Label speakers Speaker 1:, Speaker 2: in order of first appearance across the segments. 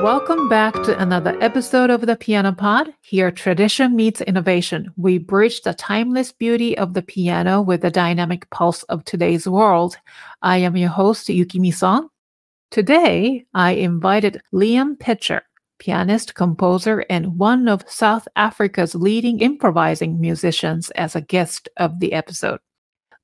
Speaker 1: Welcome back to another episode of the Piano Pod. Here, tradition meets innovation. We bridge the timeless beauty of the piano with the dynamic pulse of today's world. I am your host, Yukimi Song. Today, I invited Liam Pitcher, pianist, composer, and one of South Africa's leading improvising musicians, as a guest of the episode.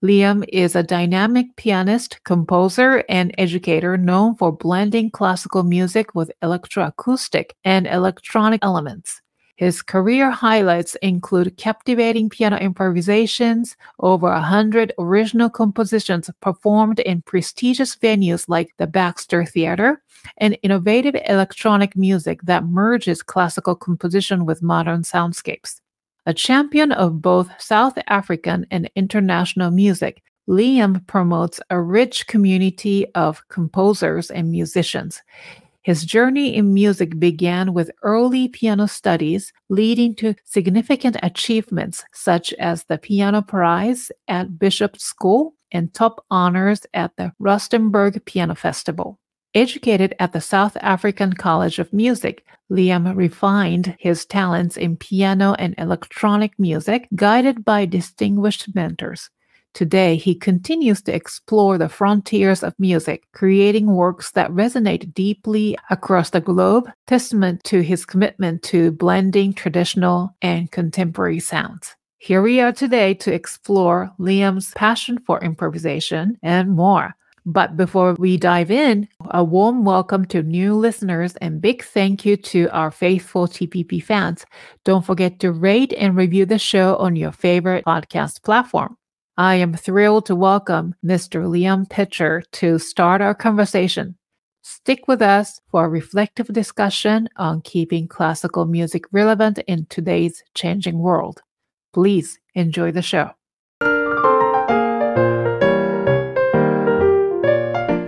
Speaker 1: Liam is a dynamic pianist, composer, and educator known for blending classical music with electro-acoustic and electronic elements. His career highlights include captivating piano improvisations, over 100 original compositions performed in prestigious venues like the Baxter Theatre, and innovative electronic music that merges classical composition with modern soundscapes. A champion of both South African and international music, Liam promotes a rich community of composers and musicians. His journey in music began with early piano studies, leading to significant achievements such as the Piano Prize at Bishop School and top honors at the Rustenburg Piano Festival. Educated at the South African College of Music, Liam refined his talents in piano and electronic music, guided by distinguished mentors. Today, he continues to explore the frontiers of music, creating works that resonate deeply across the globe, testament to his commitment to blending traditional and contemporary sounds. Here we are today to explore Liam's passion for improvisation and more. But before we dive in, a warm welcome to new listeners and big thank you to our faithful TPP fans. Don't forget to rate and review the show on your favorite podcast platform. I am thrilled to welcome Mr. Liam Pitcher to start our conversation. Stick with us for a reflective discussion on keeping classical music relevant in today's changing world. Please enjoy the show.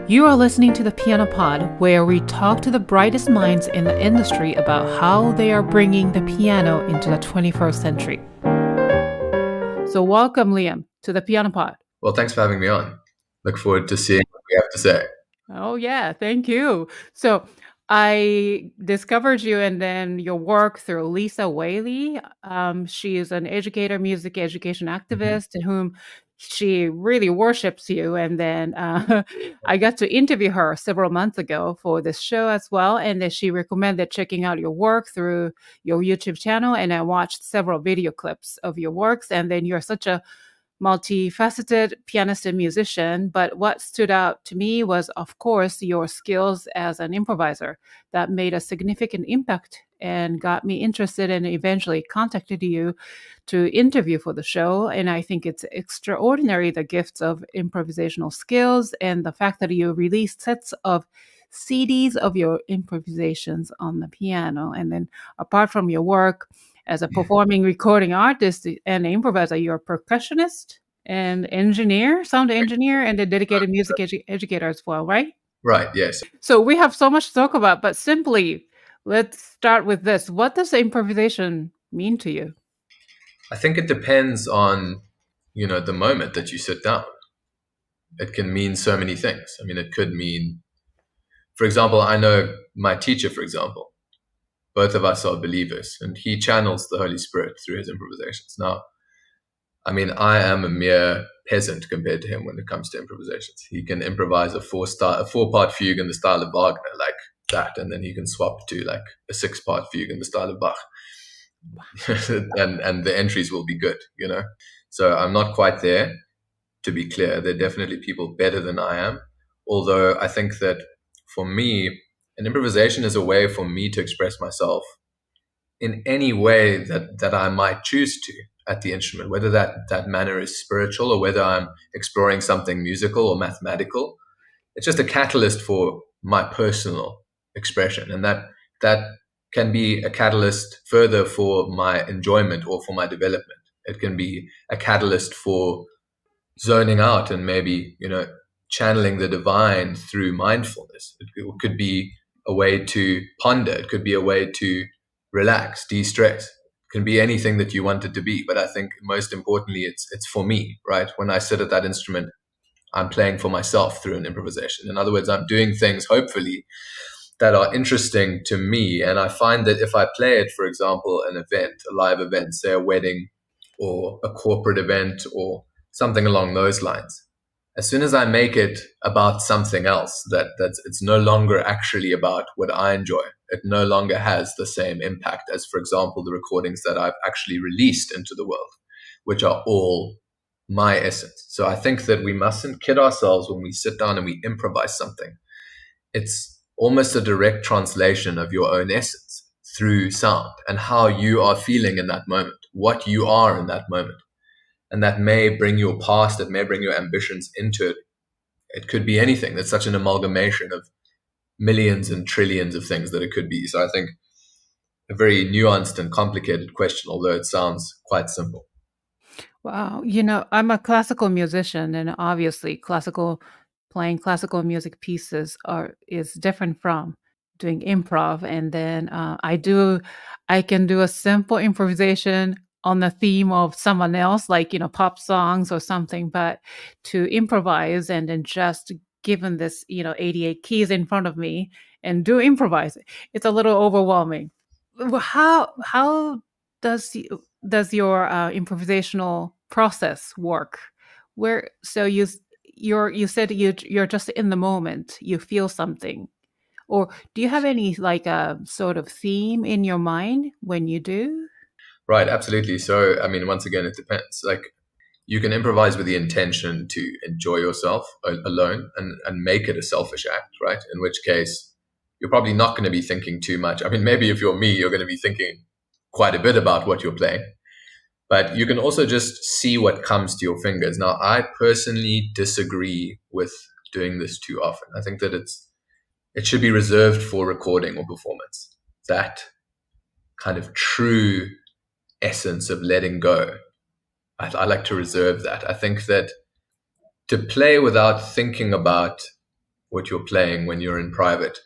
Speaker 1: You are listening to the Piano Pod, where we talk to the brightest minds in the industry about how they are bringing the piano into the 21st century. So welcome, Liam, to the Piano Pod.
Speaker 2: Well, thanks for having me on. Look forward to seeing what we have to say.
Speaker 1: Oh, yeah. Thank you. So I discovered you and then your work through Lisa Whaley. She is an educator, music education activist, and whom she really worships you. And then I got to interview her several months ago for this show as well. And then she recommended checking out your work through your YouTube channel. And I watched several video clips of your works. And then you're such a multifaceted pianist and musician. But what stood out to me was, of course, your skills as an improviser that made a significant impact and got me interested and eventually contacted you to interview for the show. And I think it's extraordinary, the gifts of improvisational skills and the fact that you released sets of CDs of your improvisations on the piano. And then apart from your work as a performing recording artist and improviser, you're a percussionist and engineer, sound engineer, and a dedicated music educator as well, right?
Speaker 2: Right, yes.
Speaker 1: So we have so much to talk about, but simply, let's start with this. What does improvisation mean to you?
Speaker 2: I think it depends on, the moment that you sit down. It can mean so many things. I mean, it could mean for example, I know my teacher, for example, both of us are believers, and he channels the Holy Spirit through his improvisations. Now, I mean, I am a mere peasant compared to him when it comes to improvisations. He can improvise a four-part fugue in the style of Wagner, like that, and then he can swap to like a 6-part fugue in the style of Bach. and the entries will be good, you know. So I'm not quite there, to be clear. There are definitely people better than I am. Although I think that for me, an improvisation is a way for me to express myself in any way that I might choose to at the instrument, whether that manner is spiritual or whether I'm exploring something musical or mathematical. It's just a catalyst for my personal expression, and that can be a catalyst further for my enjoyment or for my development. It can be a catalyst for zoning out and maybe, you know, channeling the divine through mindfulness. It could be a way to ponder. It could be a way to relax, de-stress. It can be anything that you want it to be. But I think most importantly, it's for me, right? When I sit at that instrument, I'm playing for myself through an improvisation. In other words, I'm doing things, hopefully, that are interesting to me. And I find that if I play it, for example, an event, a live event, say a wedding or a corporate event or something along those lines, as soon as I make it about something else, that's it's no longer actually about what I enjoy. It no longer has the same impact as, for example, the recordings that I've actually released into the world, which are all my essence. So I think that we mustn't kid ourselves when we sit down and we improvise something. It's almost a direct translation of your own essence through sound and how you are feeling in that moment, what you are in that moment. And that may bring your past, it may bring your ambitions into it. It could be anything. It's such an amalgamation of millions and trillions of things that it could be. So I think a very nuanced and complicated question, although it sounds quite simple.
Speaker 1: Wow. You know, I'm a classical musician, and obviously playing classical music pieces is different from doing improv. And then I can do a simple improvisation on the theme of someone else, like, you know, pop songs or something, but to improvise and then just given this, you know, 88 keys in front of me and do improvise, it's a little overwhelming. How does your improvisational process work? Where so you said you're just in the moment, you feel something, or do you have any like a sort of theme in your mind when you do?
Speaker 2: Right, absolutely. So, I mean, once again, it depends. Like, you can improvise with the intention to enjoy yourself alone and make it a selfish act, right? In which case, you're probably not going to be thinking too much. I mean, maybe if you're me, you're going to be thinking quite a bit about what you're playing. But you can also just see what comes to your fingers. Now, I personally disagree with doing this too often. I think that it should be reserved for recording or performance. That kind of true essence of letting go, I like to reserve that. I think that to play without thinking about what you're playing when you're in private,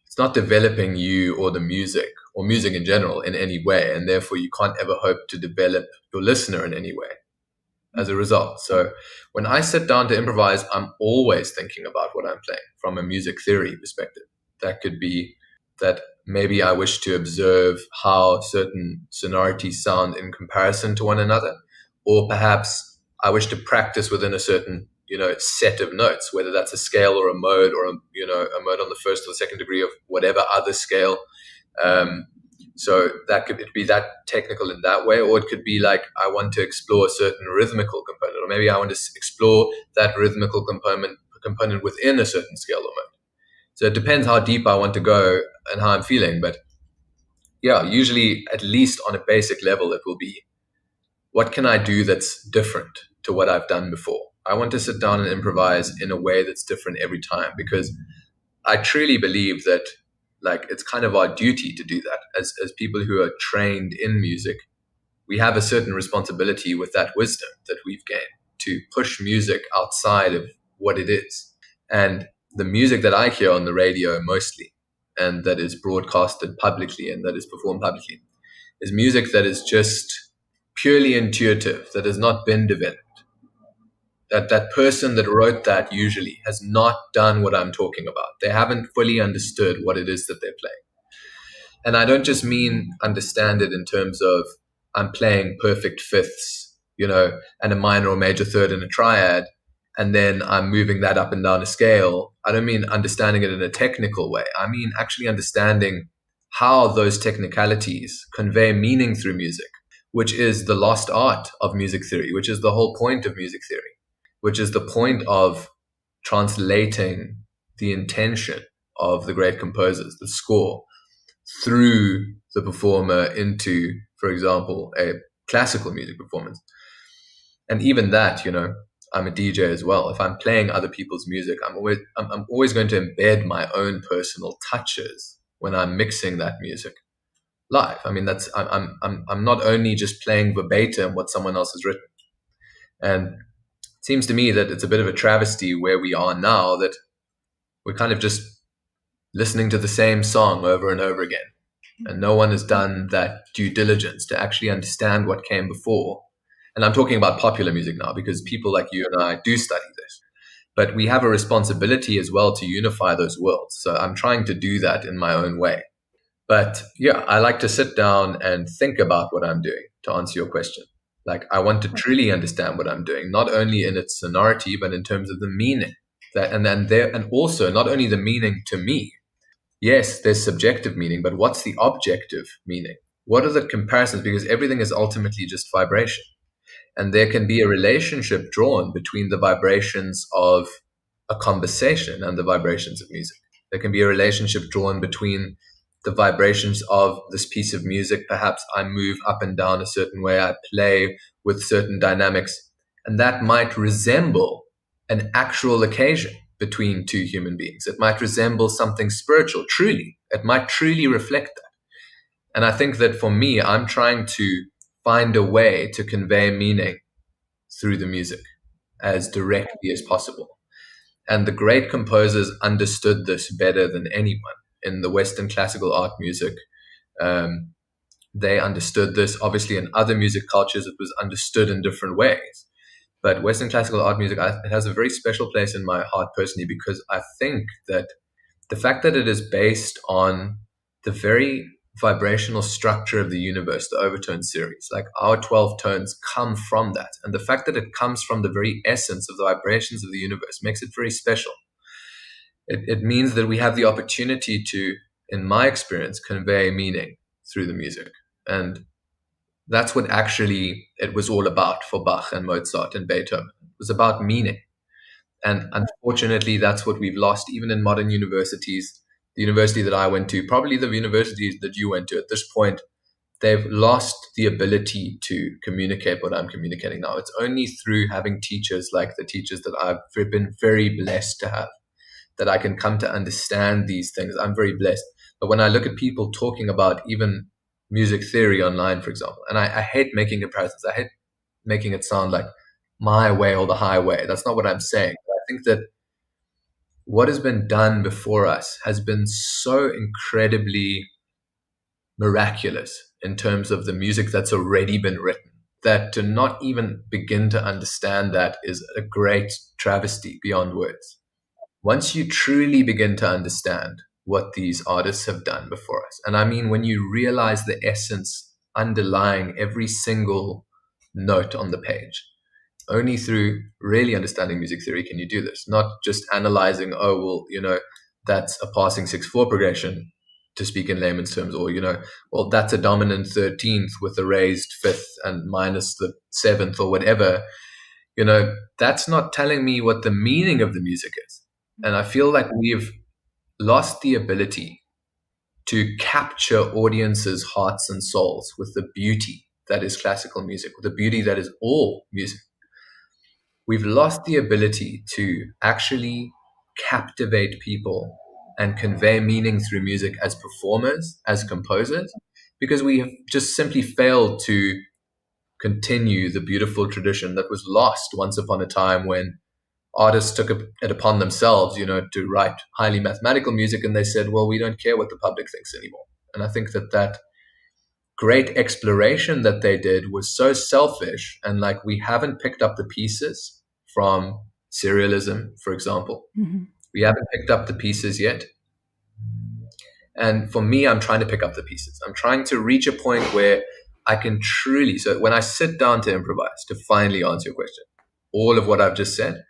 Speaker 2: it's not developing you or the music or music in general in any way, and therefore you can't ever hope to develop your listener in any way as a result. So when I sit down to improvise, I'm always thinking about what I'm playing from a music theory perspective. That could be that maybe I wish to observe how certain sonorities sound in comparison to one another, or perhaps I wish to practice within a certain, you know, set of notes, whether that's a scale or a mode or a mode on the first or the second degree of whatever other scale. So that could be that technical in that way, or it could be like I want to explore a certain rhythmical component, or maybe I want to explore that rhythmical component within a certain scale or mode. So it depends how deep I want to go and how I'm feeling. But yeah, usually at least on a basic level, it will be, what can I do that's different to what I've done before? I want to sit down and improvise in a way that's different every time, because I truly believe that, like, it's kind of our duty to do that as people who are trained in music. We have a certain responsibility with that wisdom that we've gained to push music outside of what it is. And the music that I hear on the radio mostly, and that is broadcasted publicly and that is performed publicly, is music that is just purely intuitive, that has not been developed. that person that wrote that usually has not done what I'm talking about. They haven't fully understood what it is that they're playing. And I don't just mean understand it in terms of I'm playing perfect fifths, and a minor or major third and a triad, and then I'm moving that up and down a scale. I don't mean understanding it in a technical way. I mean actually understanding how those technicalities convey meaning through music, which is the lost art of music theory, which is the whole point of music theory, which is the point of translating the intention of the great composers, the score, through the performer into, for example, a classical music performance. And even that, I'm a DJ as well. If I'm playing other people's music, I'm always going to embed my own personal touches when I'm mixing that music live. I mean, I'm not only just playing verbatim what someone else has written. And it seems to me that it's a bit of a travesty where we are now, that we're kind of just listening to the same song over and over again. And no one has done that due diligence to actually understand what came before. And I'm talking about popular music now, because people like you and I do study this. But we have a responsibility as well to unify those worlds. So I'm trying to do that in my own way. But yeah, I like to sit down and think about what I'm doing, to answer your question. Like, I want to truly understand what I'm doing, not only in its sonority, but in terms of the meaning. And also not only the meaning to me. Yes, there's subjective meaning, but what's the objective meaning? What are the comparisons? Because everything is ultimately just vibration. And there can be a relationship drawn between the vibrations of a conversation and the vibrations of music. There can be a relationship drawn between the vibrations of this piece of music. Perhaps I move up and down a certain way, I play with certain dynamics, and that might resemble an actual occasion between two human beings. It might resemble something spiritual, truly. It might truly reflect that. And I think that for me, I'm trying to find a way to convey meaning through the music as directly as possible. And the great composers understood this better than anyone. In the Western classical art music, they understood this. Obviously, in other music cultures, it was understood in different ways. But Western classical art music, it has a very special place in my heart personally, because I think that the fact that it is based on the very vibrational structure of the universe, the overtone series, like our 12 tones come from that. And the fact that it comes from the very essence of the vibrations of the universe makes it very special. It means that we have the opportunity to, in my experience, convey meaning through the music. And that's what actually it was all about for Bach and Mozart and Beethoven. It was about meaning. And unfortunately, that's what we've lost even in modern universities. The university that I went to, probably the universities that you went to at this point, they've lost the ability to communicate what I'm communicating now. It's only through having teachers like the teachers that I've been very blessed to have that I can come to understand these things. I'm very blessed. But when I look at people talking about even music theory online, for example, and I hate making comparisons. I hate making it sound like my way or the highway. That's not what I'm saying. But I think that what has been done before us has been so incredibly miraculous in terms of the music that's already been written, that to not even begin to understand that is a great travesty beyond words. Once you truly begin to understand what these artists have done before us, and I mean when you realize the essence underlying every single note on the page, only through really understanding music theory can you do this, not just analyzing, oh, well, that's a passing 6/4 progression, to speak in layman's terms, or, well, that's a dominant 13th with a raised 5th and minus the 7th or whatever. That's not telling me what the meaning of the music is. And I feel like we've lost the ability to capture audiences' hearts and souls with the beauty that is classical music, with the beauty that is all music. We've lost the ability to actually captivate people and convey meaning through music as performers, as composers, because we have just simply failed to continue the beautiful tradition that was lost once upon a time when artists took it upon themselves, to write highly mathematical music, and they said, well, we don't care what the public thinks anymore. And I think that great exploration that they did was so selfish, and like we haven't picked up the pieces from serialism, for example.
Speaker 1: Mm-hmm.
Speaker 2: We haven't picked up the pieces yet. And for me, I'm trying to pick up the pieces. I'm trying to reach a point where I can truly, so when I sit down to improvise, to finally answer your question, all of what I've just said,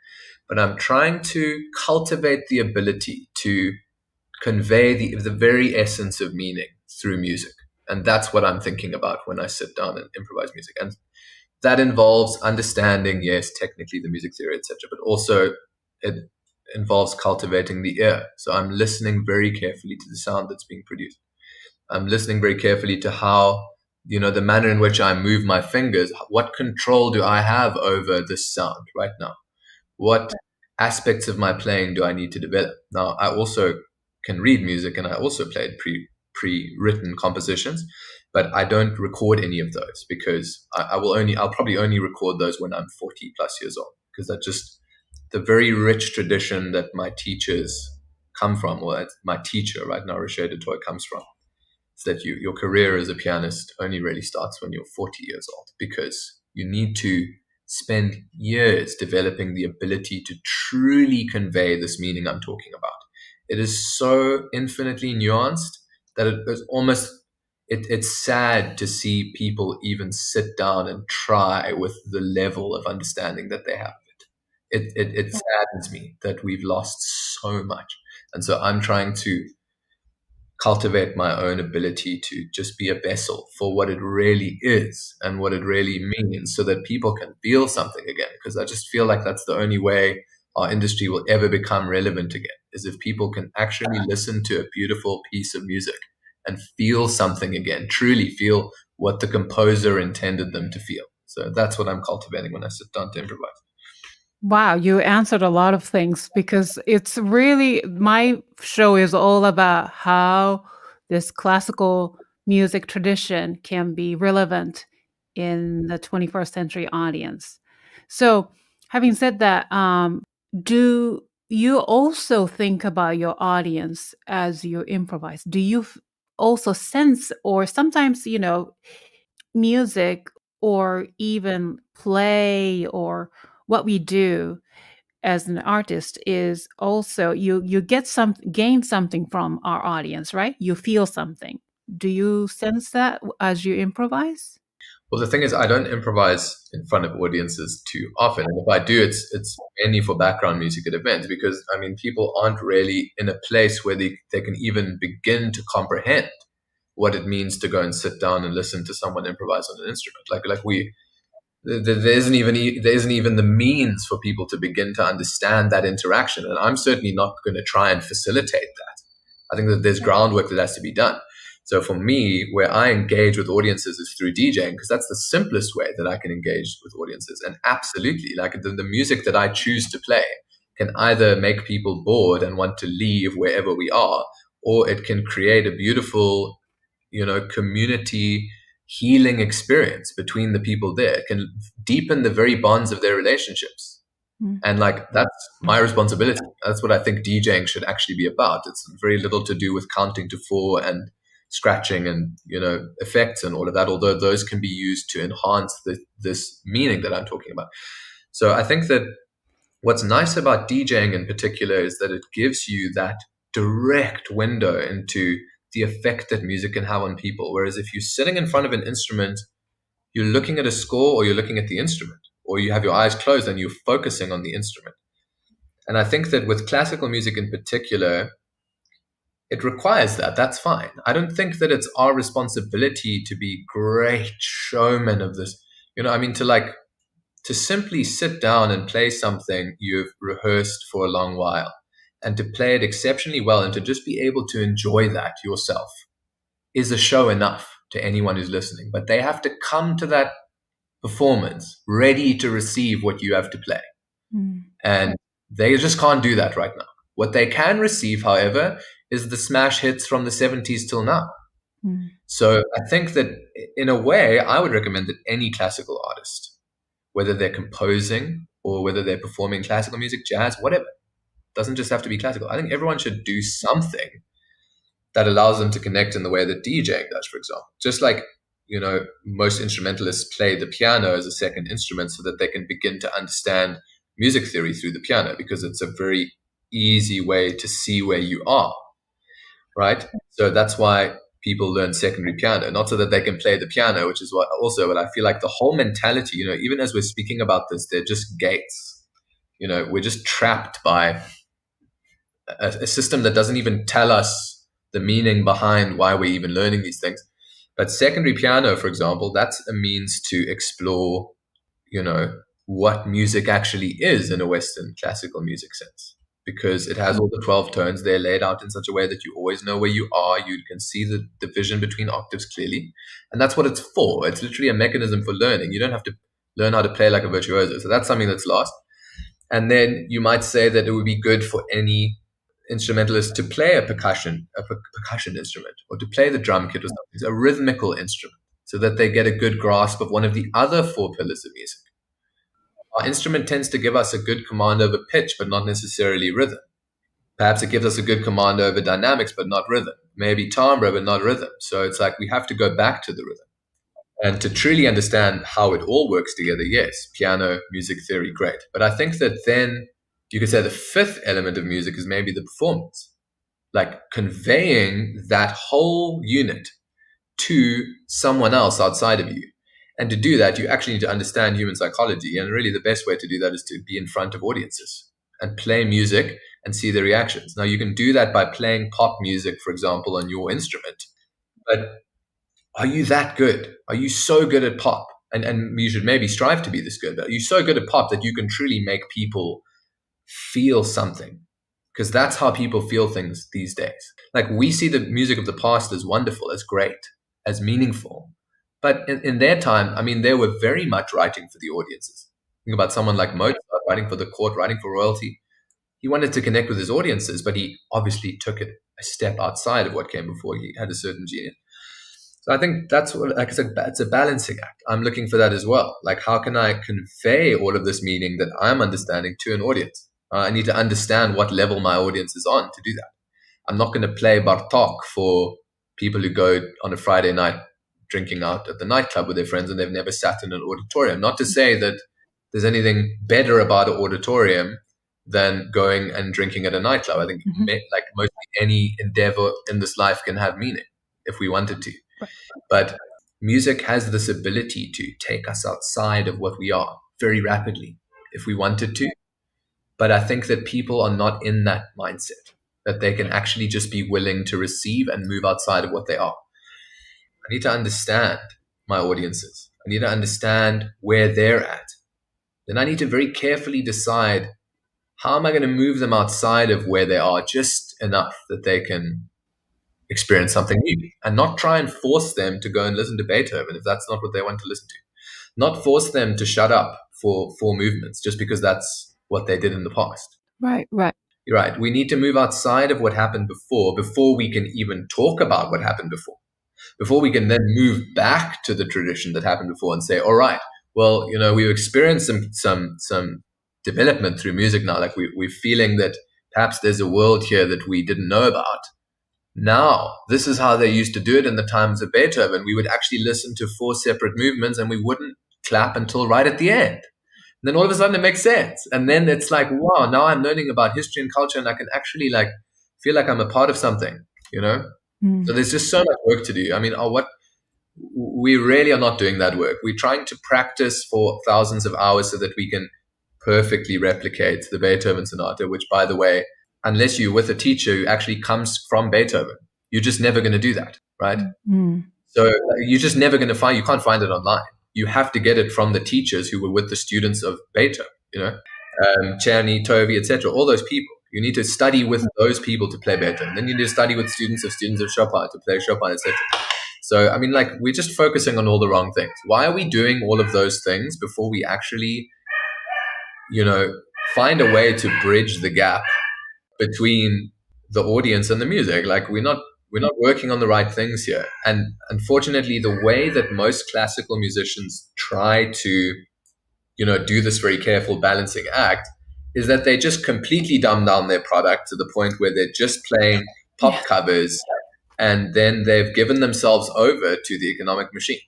Speaker 2: but I'm trying to cultivate the ability to convey the very essence of meaning through music. And that's what I'm thinking about when I sit down and improvise music. And that involves understanding, yes, technically the music theory, etc., but also it involves cultivating the ear. So I'm listening very carefully to the sound that's being produced. I'm listening very carefully to how, the manner in which I move my fingers. What control do I have over this sound right now? What aspects of my playing do I need to develop? Now, I also can read music, and I also played pre-written compositions, but I don't record any of those because I'll probably only record those when I'm 40 plus years old, because that's just the very rich tradition that my teachers come from, or my teacher right now, Rocher Dutoit, comes from. It's that your career as a pianist only really starts when you're 40 years old, because you need to spend years developing the ability to truly convey this meaning I'm talking about. It is so infinitely nuanced that it is almost, it's sad to see people even sit down and try with the level of understanding that they have. It saddens me that we've lost so much. And so I'm trying to cultivate my own ability to just be a vessel for what it really is and what it really means, so that people can feel something again. Because I just feel like that's the only way our industry will ever become relevant again, is if people can actually listen to a beautiful piece of music and feel something again, truly feel what the composer intended them to feel. So that's what I'm cultivating when I sit down to improvise.
Speaker 1: Wow, you answered a lot of things, because it's really, my show is all about how this classical music tradition can be relevant in the 21st century audience. So, having said that, do you also think about your audience as you improvise? Do you also sense, or sometimes, music or even play or what we do as an artist is also you gain something from our audience, right? You feel something. Do you sense that as you improvise?
Speaker 2: Well, the thing is, I don't improvise in front of audiences too often, and if I do, it's mainly for background music at events, because people aren't really in a place where they can even begin to comprehend what it means to go and sit down and listen to someone improvise on an instrument. There isn't even the means for people to begin to understand that interaction, and I'm certainly not going to try and facilitate that. I think that there's groundwork that has to be done. So for me, where I engage with audiences is through DJing, because that's the simplest way that I can engage with audiences. And absolutely, the music that I choose to play can either make people bored and want to leave wherever we are, or it can create a beautiful, community healing experience between the people there. It can deepen the very bonds of their relationships. And that's my responsibility. That's what I think DJing should actually be about. It's very little to do with counting to 4 and scratching and effects and all of that, although those can be used to enhance this meaning that I'm talking about. So I think that what's nice about DJing in particular is that it gives you that direct window into the effect that music can have on people. Whereas if you're sitting in front of an instrument, you're looking at a score, or you're looking at the instrument, or you have your eyes closed and you're focusing on the instrument. And I think that with classical music in particular, it requires that. That's fine. I don't think that it's our responsibility to be great showmen of this. To simply sit down and play something you've rehearsed for a long while, and to play it exceptionally well, and to just be able to enjoy that yourself, is a show enough to anyone who's listening. But they have to come to that performance ready to receive what you have to play. And they just can't do that right now. What they can receive, however, is the smash hits from the 70s till now. So I think that in a way, I would recommend that any classical artist, whether they're composing or whether they're performing classical music, jazz, whatever, doesn't just have to be classical. I think everyone should do something that allows them to connect in the way that DJing does, for example. Just like, most instrumentalists play the piano as a second instrument so that they can begin to understand music theory through the piano, because it's a very easy way to see where you are, right? So that's why people learn secondary piano, not so that they can play the piano, which is what I feel like the whole mentality, even as we're speaking about this, they're just gates. We're just trapped by a system that doesn't even tell us the meaning behind why we're even learning these things. But secondary piano, for example, that's a means to explore, what music actually is in a Western classical music sense, because it has all the 12 tones. They're laid out in such a way that you always know where you are. You can see the division between octaves clearly. And that's what it's for. It's literally a mechanism for learning. You don't have to learn how to play like a virtuoso. So that's something that's lost. And then you might say that it would be good for any instrumentalist to play a percussion instrument, or to play the drum kit or something, a rhythmical instrument, so that they get a good grasp of one of the other 4 pillars of music. Our instrument tends to give us a good command over pitch, but not necessarily rhythm. Perhaps it gives us a good command over dynamics, but not rhythm. Maybe timbre, but not rhythm. So it's like we have to go back to the rhythm. And to truly understand how it all works together, yes, piano, music theory, great. But I think that then you could say the 5th element of music is maybe the performance, like conveying that whole unit to someone else outside of you. And to do that, you actually need to understand human psychology. And really the best way to do that is to be in front of audiences and play music and see the reactions. Now, you can do that by playing pop music, for example, on your instrument. But are you that good? Are you so good at pop? And you should maybe strive to be this good. But are you so good at pop that you can truly make people feel something? Because that's how people feel things these days. Like, we see the music of the past as wonderful, as great, as meaningful. But in their time, I mean, they were very much writing for the audiences. Think about someone like Mozart, writing for the court, writing for royalty. He wanted to connect with his audiences, but he obviously took it a step outside of what came before. He had a certain genius. So I think that's what, like I said, it's a balancing act. I'm looking for that as well. Like, how can I convey all of this meaning that I'm understanding to an audience? I need to understand what level my audience is on to do that. I'm not going to play Bartok for people who go on a Friday night drinking out at the nightclub with their friends and they've never sat in an auditorium. Not to say that there's anything better about an auditorium than going and drinking at a nightclub. I think like mostly any endeavor in this life can have meaning if we wanted to. But music has this ability to take us outside of what we are very rapidly if we wanted to. But I think that people are not in that mindset, that they can actually just be willing to receive and move outside of what they are. I need to understand my audiences. I need to understand where they're at. Then I need to very carefully decide, how am I going to move them outside of where they are just enough that they can experience something new, and not try and force them to go and listen to Beethoven if that's not what they want to listen to. Not force them to shut up for 4 movements just because that's what they did in the past.
Speaker 1: Right.
Speaker 2: You're right. We need to move outside of what happened before we can even talk about what happened before we can then move back to the tradition that happened before and say, all right, well, we've experienced some development through music now. Like we're feeling that perhaps there's a world here that we didn't know about. Now, this is how they used to do it in the times of Beethoven. We would actually listen to 4 separate movements and we wouldn't clap until right at the end. And then all of a sudden it makes sense. And then it's like, wow, now I'm learning about history and culture and I can actually like feel like I'm a part of something, So there's just so much work to do. I mean, we really are not doing that work. We're trying to practice for thousands of hours so that we can perfectly replicate the Beethoven sonata, which, by the way, unless you're with a teacher who actually comes from Beethoven, you're just never going to do that, right? So you're just never going to you can't find it online. You have to get it from the teachers who were with the students of Beethoven, Czerny, Tovey, etc. All those people. You need to study with those people to play Beethoven. Then you need to study with students of Chopin to play Chopin, etc. So, I mean, like, we're just focusing on all the wrong things. Why are we doing all of those things before we actually, find a way to bridge the gap between the audience and the music? Like, we're not working on the right things here. And unfortunately, the way that most classical musicians try to, do this very careful balancing act is that they just completely dumb down their product to the point where they're just playing pop covers, and then they've given themselves over to the economic machine.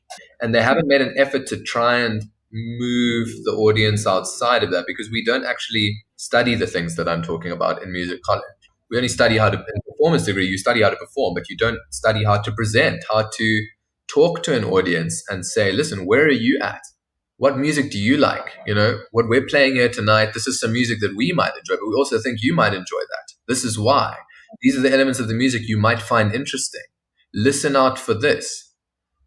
Speaker 2: And they haven't made an effort to try and move the audience outside of that, because we don't actually study the things that I'm talking about in music college. We only study how to, in performance degree, you study how to perform, but you don't study how to present, how to talk to an audience and say, listen, where are you at? What music do you like? You know, what we're playing here tonight, this is some music that we might enjoy, but we also think you might enjoy that. This is why. These are the elements of the music you might find interesting. Listen out for this.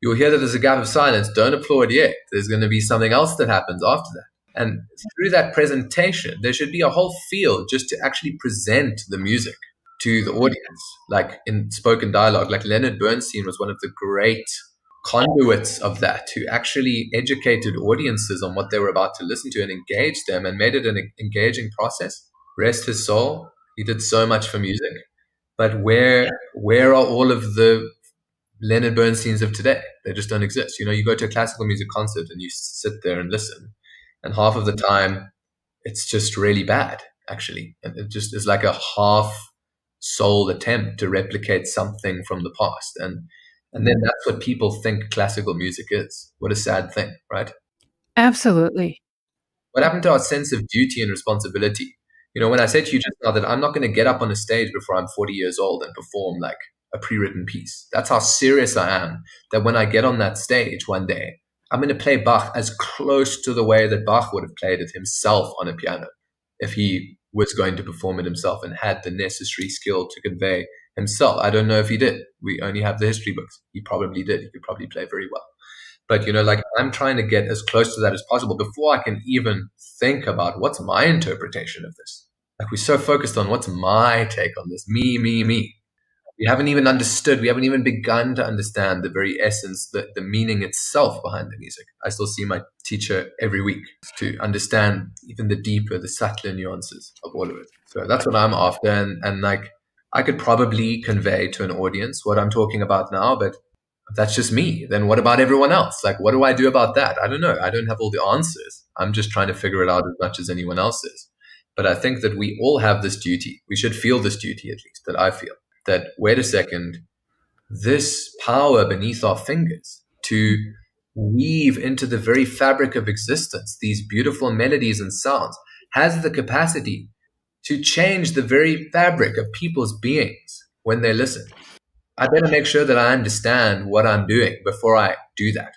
Speaker 2: You'll hear that there's a gap of silence. Don't applaud yet. There's going to be something else that happens after that. And through that presentation, there should be a whole field just to actually present the music to the audience, like in spoken dialogue. Like Leonard Bernstein was one of the great conduits of that, who actually educated audiences on what they were about to listen to and engaged them and made it an engaging process. Rest his soul. He did so much for music. But where are all of the Leonard Bernsteins of today? They just don't exist. You know, you go to a classical music concert and you sit there and listen, and half of the time it's just really bad, actually. And it just is like a half-souled attempt to replicate something from the past. And then that's what people think classical music is. What a sad thing, right?
Speaker 1: Absolutely.
Speaker 2: What happened to our sense of duty and responsibility? You know, when I said to you just now that I'm not going to get up on a stage before I'm 40 years old and perform like a pre-written piece. That's how serious I am, that when I get on that stage one day, I'm going to play Bach as close to the way that Bach would have played it himself on a piano if he was going to perform it himself and had the necessary skill to convey himself. I don't know if he did. We only have the history books. He probably did. He could probably play very well. But, you know, like I'm trying to get as close to that as possible before I can even think about what's my interpretation of this. Like we're so focused on what's my take on this, me. We haven't even understood, we haven't even begun to understand the very essence, the meaning itself behind the music. I still see my teacher every week to understand even the deeper, the subtler nuances of all of it. So that's what I'm after. And like, I could probably convey to an audience what I'm talking about now, but that's just me. Then what about everyone else? Like, what do I do about that? I don't know. I don't have all the answers. I'm just trying to figure it out as much as anyone else is. But I think that we all have this duty. We should feel this duty, at least, that I feel. That, wait a second, this power beneath our fingers to weave into the very fabric of existence these beautiful melodies and sounds has the capacity to change the very fabric of people's beings when they listen. I better make sure that I understand what I'm doing before I do that.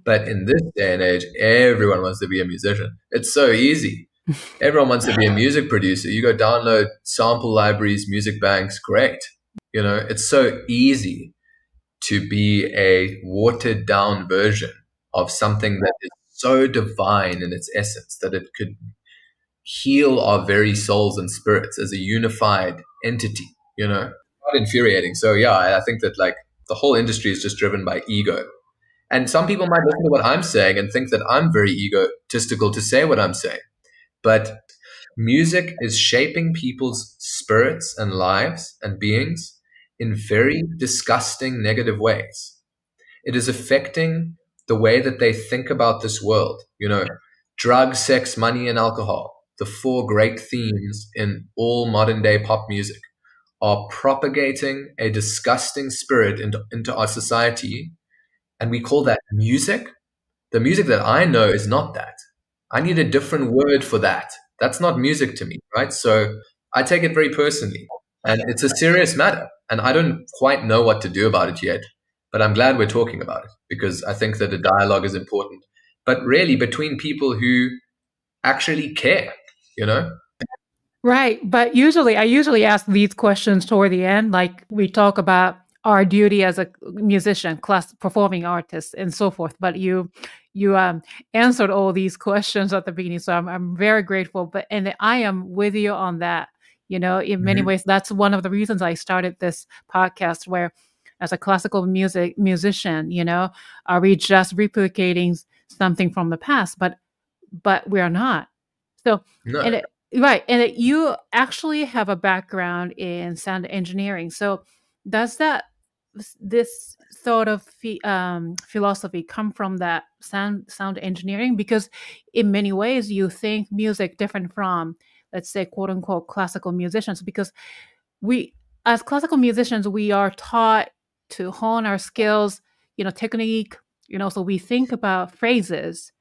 Speaker 2: But in this day and age, everyone wants to be a musician. It's so easy. Everyone wants to be a music producer. You go download sample libraries, music banks, great. You know, it's so easy to be a watered down version of something that is so divine in its essence that it could heal our very souls and spirits as a unified entity, you know, quite infuriating. So yeah, I think that like the whole industry is just driven by ego. And some people might listen to what I'm saying and think that I'm very egotistical to say what I'm saying. But music is shaping people's spirits and lives and beings in very disgusting, negative ways. It is affecting the way that they think about this world. You know, drugs, sex, money, and alcohol, the four great themes in all modern day pop music, are propagating a disgusting spirit into our society. And we call that music. The music that I know is not that. I need a different word for that. That's not music to me, right? So I take it very personally. And it's a serious matter. And I don't quite know what to do about it yet. But I'm glad we're talking about it, because I think that a dialogue is important. But really between people who actually care, you know?
Speaker 1: Right. But I usually ask these questions toward the end. Like we talk about our duty as a musician, class performing artist, and so forth. But you answered all these questions at the beginning, so I'm very grateful. And I am with you on that. You know, in many ways, that's one of the reasons I started this podcast. Where, as a classical musician, you know, are we just replicating something from the past? But we are not. So,
Speaker 2: No.
Speaker 1: right, and you actually have a background in sound engineering. So, does this sort of philosophy come from that sound engineering? Because in many ways you think music different from, let's say, quote unquote classical musicians, because we, as classical musicians, we are taught to hone our skills, you know, technique, you know, so we think about phrases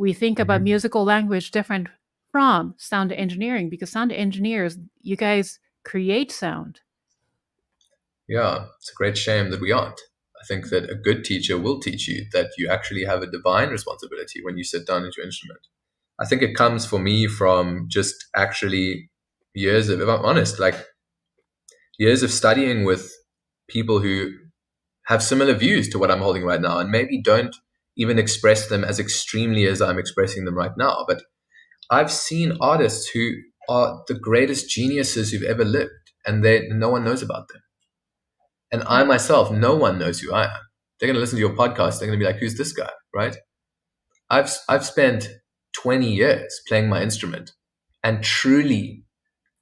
Speaker 1: we think about musical language different from sound engineering, because sound engineers, you guys create sound.
Speaker 2: Yeah, it's a great shame that we aren't. I think that a good teacher will teach you that you actually have a divine responsibility when you sit down at your instrument. I think it comes for me from just actually years of, if I'm honest, like years of studying with people who have similar views to what I'm holding right now, and maybe don't even express them as extremely as I'm expressing them right now. But I've seen artists who are the greatest geniuses who've ever lived, and no one knows about them. And I myself, no one knows who I am. They're going to listen to your podcast. They're going to be like, who's this guy, right? I've spent 20 years playing my instrument and truly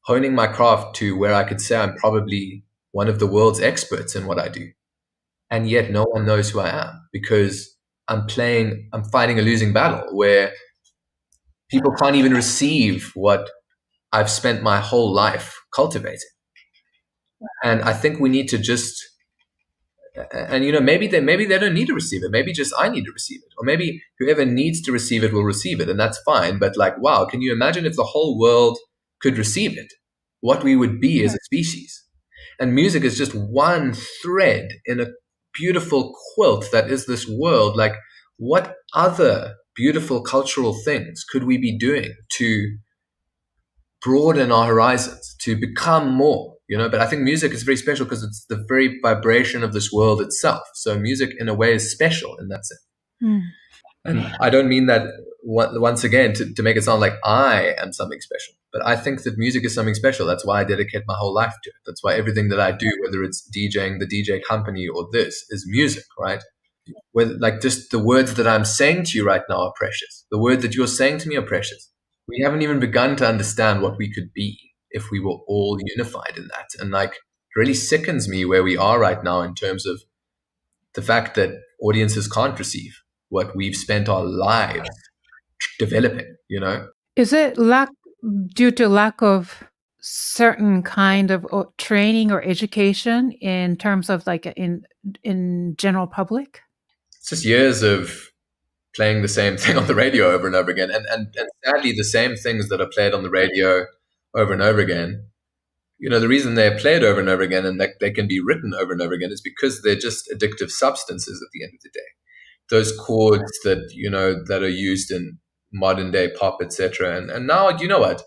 Speaker 2: honing my craft to where I could say I'm probably one of the world's experts in what I do. And yet no one knows who I am, because I'm fighting a losing battle where people can't even receive what I've spent my whole life cultivating. And I think we need to just, and maybe they don't need to receive it. Maybe just I need to receive it, or maybe whoever needs to receive it will receive it, and that's fine. But like, wow, can you imagine if the whole world could receive it? What we would be as a species. And music is just one thread in a beautiful quilt that is this world. Like, what other beautiful cultural things could we be doing to broaden our horizons, to become more? But I think music is very special because it's the very vibration of this world itself. So music in a way is special in that sense. And I don't mean that once again to make it sound like I am something special, but I think that music is something special. That's why I dedicate my whole life to it. That's why everything that I do, whether it's DJing, the DJ company, or this, is music, right? Whether, like, just the words that I'm saying to you right now are precious. The words that you're saying to me are precious. We haven't even begun to understand what we could be if we were all unified in that. And like, it really sickens me where we are right now in terms of the fact that audiences can't receive what we've spent our lives developing, Is
Speaker 1: it due to lack of certain kind of training or education in terms of like in general public?
Speaker 2: It's just years of playing the same thing on the radio over and over again. And sadly, the same things that are played on the radio over and over again, the reason they're played over and over again and that they can be written over and over again is because they're just addictive substances at the end of the day. Those chords that, that are used in modern day pop, etc. And now, you know what?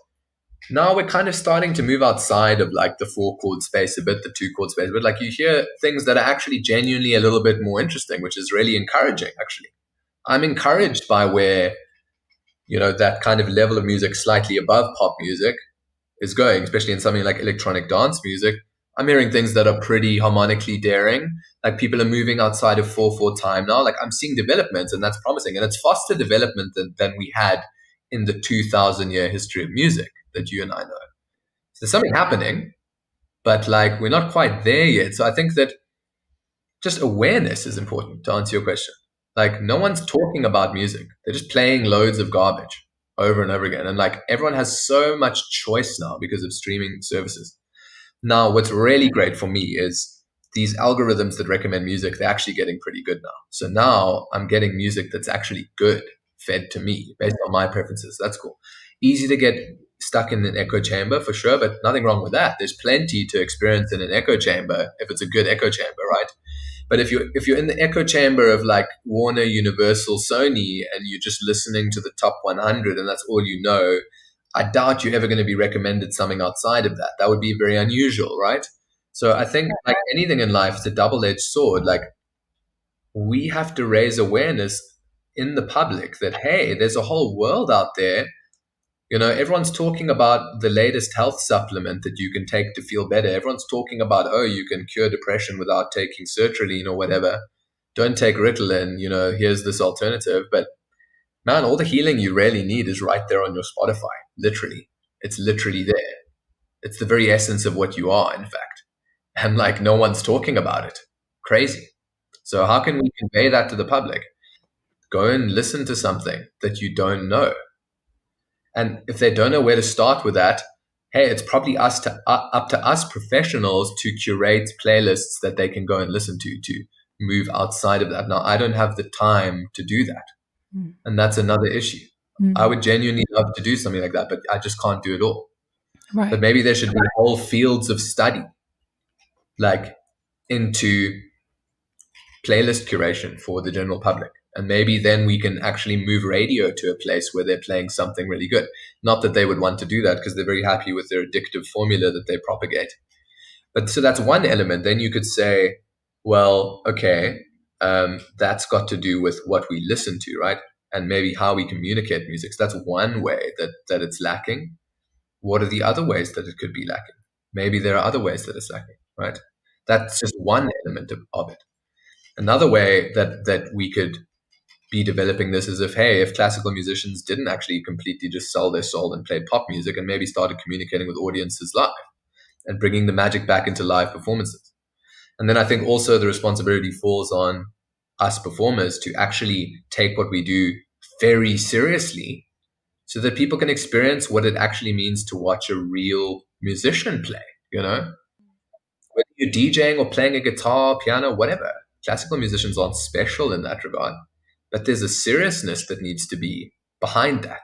Speaker 2: Now we're kind of starting to move outside of like the 4-chord space a bit, the 2-chord space, but like you hear things that are actually genuinely a little bit more interesting, which is really encouraging, actually. I'm encouraged by where, that kind of level of music slightly above pop music is going, especially in something like electronic dance music. I'm hearing things that are pretty harmonically daring. Like, people are moving outside of 4/4 time now. Like, I'm seeing developments, and that's promising. And it's faster development than we had in the 2,000-year history of music that you and I know. So there's something happening, but like, we're not quite there yet. So I think that just awareness is important, to answer your question. Like, no one's talking about music. They're just playing loads of garbage over and over again. And like, everyone has so much choice now because of streaming services. Now, what's really great for me is these algorithms that recommend music, they're actually getting pretty good now. So now I'm getting music that's actually good fed to me based on my preferences. That's cool. Easy to get stuck in an echo chamber for sure, but nothing wrong with that. There's plenty to experience in an echo chamber if it's a good echo chamber, right? But if you're in the echo chamber of like Warner, Universal, Sony, and you're just listening to the top 100 and that's all you know, I doubt you're ever going to be recommended something outside of that. That would be very unusual, right? So I think like anything in life, it's a double-edged sword. Like, we have to raise awareness in the public that, hey, there's a whole world out there. Everyone's talking about the latest health supplement that you can take to feel better. Everyone's talking about, oh, you can cure depression without taking sertraline or whatever. Don't take Ritalin, here's this alternative. But man, all the healing you really need is right there on your Spotify. Literally. It's literally there. It's the very essence of what you are, in fact. And like, no one's talking about it. Crazy. So how can we convey that to the public? Go and listen to something that you don't know. And if they don't know where to start with that, hey, it's probably up to us professionals to curate playlists that they can go and listen to move outside of that. Now, I don't have the time to do that. And that's another issue. I would genuinely love to do something like that, but I just can't do it all.
Speaker 1: Right.
Speaker 2: But maybe there should be whole fields of study, like into playlist curation for the general public. And maybe then we can actually move radio to a place where they're playing something really good. Not that they would want to do that because they're very happy with their addictive formula that they propagate. But so that's one element. Then you could say, well, okay, that's got to do with what we listen to, right? And maybe how we communicate music. So that's one way that it's lacking. What are the other ways that it could be lacking? Maybe there are other ways that it's lacking, right? That's just one element of it. Another way that we could be developing this is if classical musicians didn't actually completely just sell their soul and play pop music and maybe started communicating with audiences live and bringing the magic back into live performances. And then I think also the responsibility falls on us performers to actually take what we do very seriously so that people can experience what it actually means to watch a real musician play, Whether you're DJing or playing a guitar, piano, whatever, classical musicians aren't special in that regard, but there's a seriousness that needs to be behind that.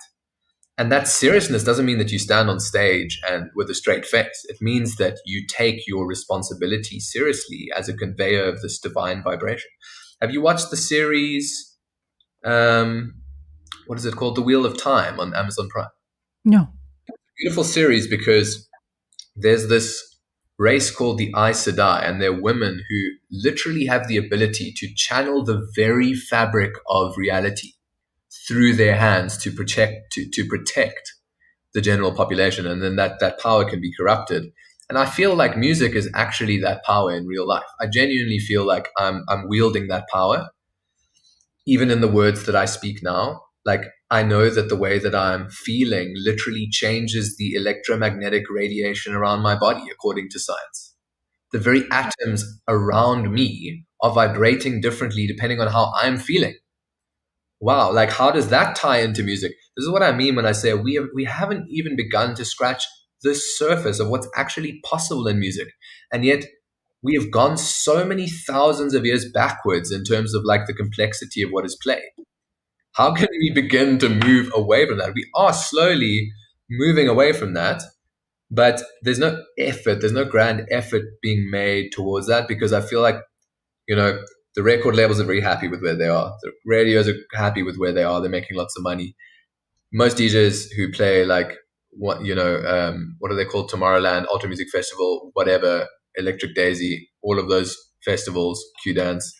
Speaker 2: And that seriousness doesn't mean that you stand on stage and with a straight face. It means that you take your responsibility seriously as a conveyor of this divine vibration. Have you watched the series, what is it called? The Wheel of Time on Amazon Prime?
Speaker 1: No.
Speaker 2: Beautiful series because there's this race called the Aes Sedai, and they're women who literally have the ability to channel the very fabric of reality through their hands to protect the general population, and then that power can be corrupted. And I feel like music is actually that power in real life. I genuinely feel like I'm wielding that power, even in the words that I speak now. Like, I know that the way that I'm feeling literally changes the electromagnetic radiation around my body, according to science. The very atoms around me are vibrating differently depending on how I'm feeling. Wow, like how does that tie into music? This is what I mean when I say we haven't even begun to scratch the surface of what's actually possible in music. And yet we have gone so many thousands of years backwards in terms of like the complexity of what is played. How can we begin to move away from that? We are slowly moving away from that, but there's no effort, there's no grand effort being made towards that, because I feel like, the record labels are very happy with where they are. The radios are happy with where they are. They're making lots of money. Most DJs who play like, what are they called? Tomorrowland, Ultra Music Festival, whatever, Electric Daisy, all of those festivals, Q Dance,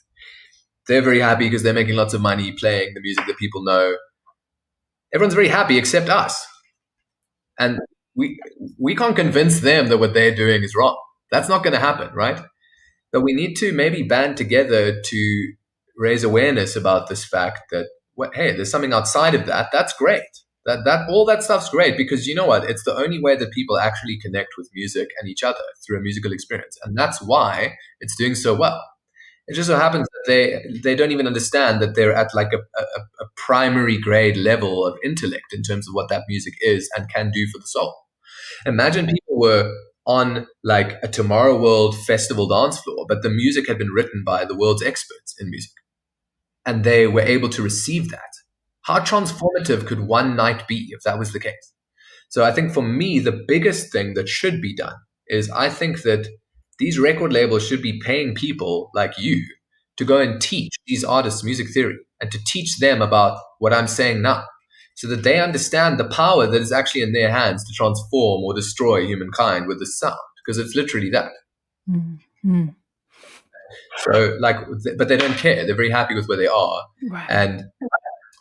Speaker 2: they're very happy because they're making lots of money playing the music that people know. Everyone's very happy except us. And we can't convince them that what they're doing is wrong. That's not going to happen, right? But we need to maybe band together to raise awareness about this fact that, hey, there's something outside of that. That's great. That all that stuff's great, because you know what? It's the only way that people actually connect with music and each other through a musical experience. And that's why it's doing so well. It just so happens that they don't even understand that they're at like a primary grade level of intellect in terms of what that music is and can do for the soul. Imagine people were on like a Tomorrow World festival dance floor, but the music had been written by the world's experts in music, and they were able to receive that. How transformative could one night be if that was the case? So I think for me, the biggest thing that should be done is I think that these record labels should be paying people like you to go and teach these artists music theory and to teach them about what I'm saying now, so that they understand the power that is actually in their hands to transform or destroy humankind with the sound, because it's literally that.
Speaker 1: Mm-hmm.
Speaker 2: So but they don't care. They're very happy with where they are.
Speaker 1: Right.
Speaker 2: And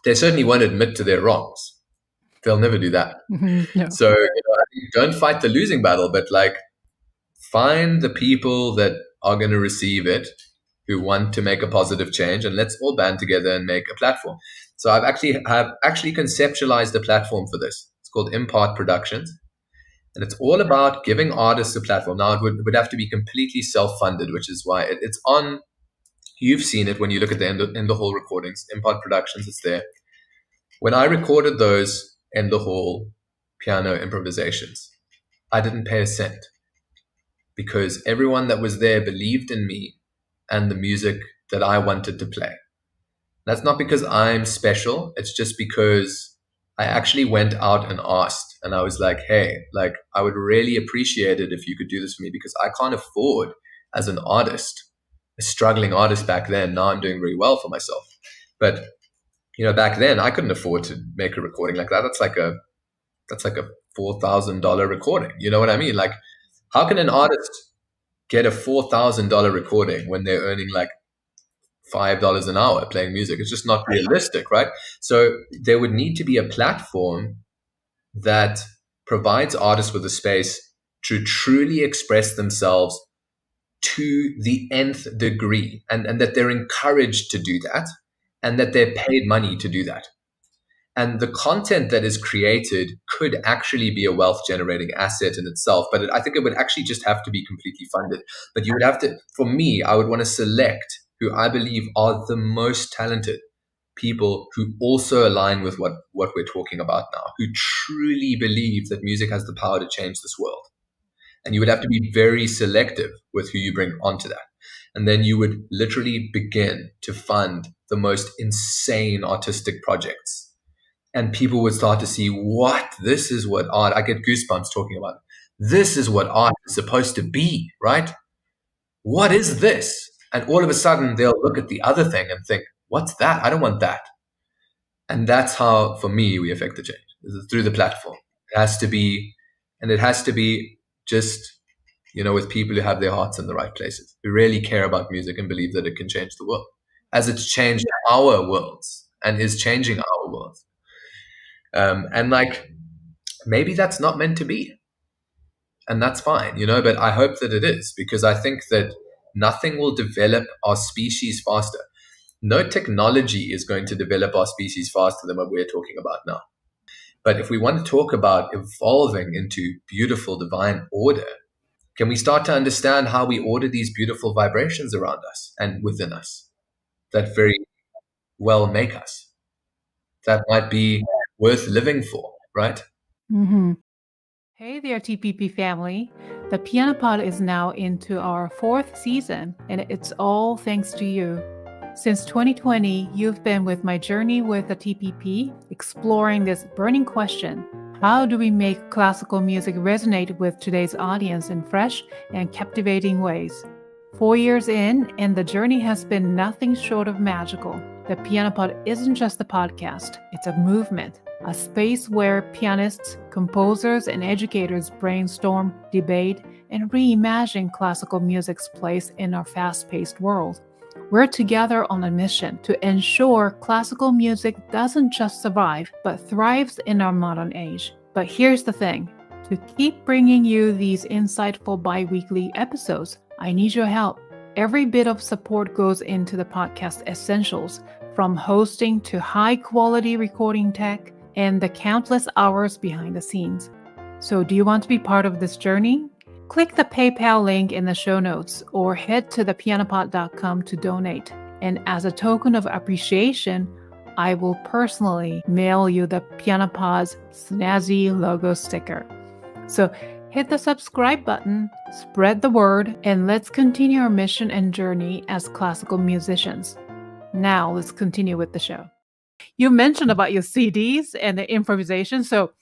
Speaker 2: they certainly won't admit to their wrongs. They'll never do that.
Speaker 1: Mm-hmm. No.
Speaker 2: So don't fight the losing battle, but like, find the people that are going to receive it, who want to make a positive change, and let's all band together and make a platform. So I've actually conceptualized a platform for this. It's called Impart Productions, and it's all about giving artists a platform. Now it would have to be completely self-funded, which is why it's on. You've seen it when you look at the End the Hall recordings. Impart Productions, it's there. When I recorded those End the Hall piano improvisations, I didn't pay a cent, because everyone that was there believed in me and the music that I wanted to play. That's not because I'm special. It's just because I actually went out and asked, and I was like, hey, like, I would really appreciate it if you could do this for me, because I can't afford, as an artist, a struggling artist back then. Now I'm doing very well for myself. But, back then I couldn't afford to make a recording like that. That's like a $4,000 recording. You know what I mean? Like, how can an artist get a $4,000 recording when they're earning like $5 an hour playing music? It's just not realistic, right? So there would need to be a platform that provides artists with a space to truly express themselves to the nth degree, and that they're encouraged to do that, and that they're paid money to do that. And the content that is created could actually be a wealth generating asset in itself. But I think it would actually just have to be completely funded. But you would have to, for me, I would want to select who I believe are the most talented people who also align with what we're talking about now, who truly believe that music has the power to change this world. And you would have to be very selective with who you bring onto that. And then you would literally begin to fund the most insane artistic projects. And people would start to see, what? This is what art, I get goosebumps talking about it. This is what art is supposed to be, right? What is this? And all of a sudden they'll look at the other thing and think, what's that? I don't want that. And that's how, for me, we affect the change, through the platform. It has to be just, with people who have their hearts in the right places, who really care about music and believe that it can change the world, as it's changed our worlds and is changing our worlds. And like, maybe that's not meant to be, and that's fine, but I hope that it is, because I think that nothing will develop our species faster. No technology is going to develop our species faster than what we're talking about now. But if we want to talk about evolving into beautiful divine order, can we start to understand how we order these beautiful vibrations around us and within us that very well make us? That might be worth living for, right?
Speaker 1: Mm-hmm. Hey there, TPP family. The Piano Pod is now into our 4th season, and it's all thanks to you. Since 2020, you've been with my journey with the TPP, exploring this burning question: how do we make classical music resonate with today's audience in fresh and captivating ways? 4 years in, and the journey has been nothing short of magical. The Piano Pod isn't just a podcast, it's a movement, a space where pianists, composers, and educators brainstorm, debate, and reimagine classical music's place in our fast-paced world. We're together on a mission to ensure classical music doesn't just survive, but thrives in our modern age. But here's the thing: to keep bringing you these insightful bi-weekly episodes, I need your help. Every bit of support goes into the podcast essentials, from hosting to high-quality recording tech and the countless hours behind the scenes. So do you want to be part of this journey? Click the PayPal link in the show notes or head to thepianopod.com to donate. And as a token of appreciation, I will personally mail you the Piano Pod's snazzy logo sticker. So hit the subscribe button, spread the word, and let's continue our mission and journey as classical musicians. Now let's continue with the show. You mentioned about your CDs and the improvisation. So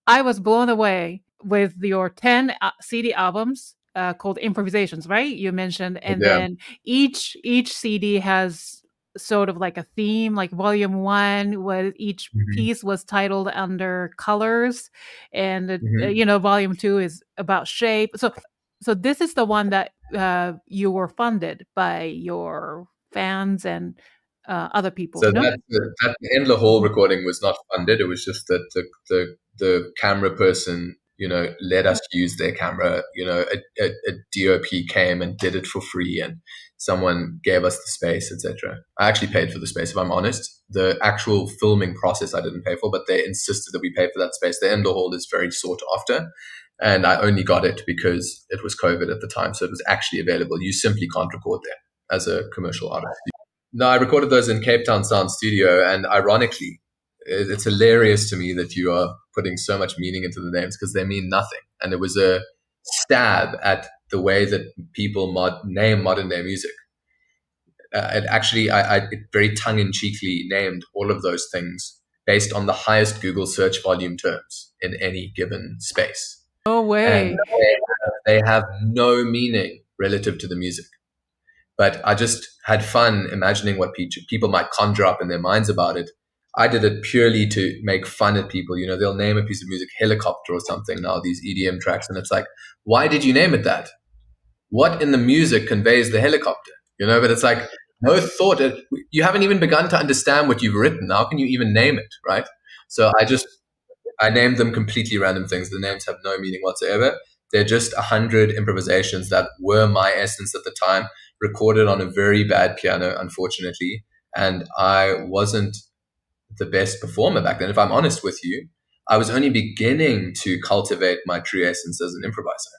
Speaker 1: I was blown away with your 10 CD albums called Improvisations, right? You mentioned, and then each CD has sort of like a theme, like volume 1, where each piece was titled under colors, and volume 2 is about shape. So this is the one that you were funded by your fans and other people.
Speaker 2: So that in the whole recording was not funded. It was just that the camera person, let us use their camera. A DOP came and did it for free, and someone gave us the space, etc. I actually paid for the space, if I'm honest. The actual filming process I didn't pay for, but they insisted that we pay for that space. The indoor hall is very sought after, and I only got it because it was COVID at the time, so it was actually available. You simply can't record there as a commercial artist. No, I recorded those in Cape Town Sound Studio, and ironically, it's hilarious to me that you are putting so much meaning into the names, because they mean nothing. And it was a stab at the way that people name modern day music. It actually, I very tongue-in-cheekly named all of those things based on the highest Google search volume terms in any given space.
Speaker 1: No way.
Speaker 2: And they have no meaning relative to the music. But I just had fun imagining what people might conjure up in their minds about it. I did it purely to make fun at people. You know, they'll name a piece of music Helicopter or something now, these EDM tracks. And it's like, why did you name it that? What in the music conveys the helicopter? You know, but it's like, no thought. You haven't even begun to understand what you've written. How can you even name it, right? So I named them completely random things. The names have no meaning whatsoever. They're just 100 improvisations that were my essence at the time, recorded on a very bad piano, unfortunately. And I wasn't the best performer back then. If I'm honest with you, I was only beginning to cultivate my true essence as an improviser.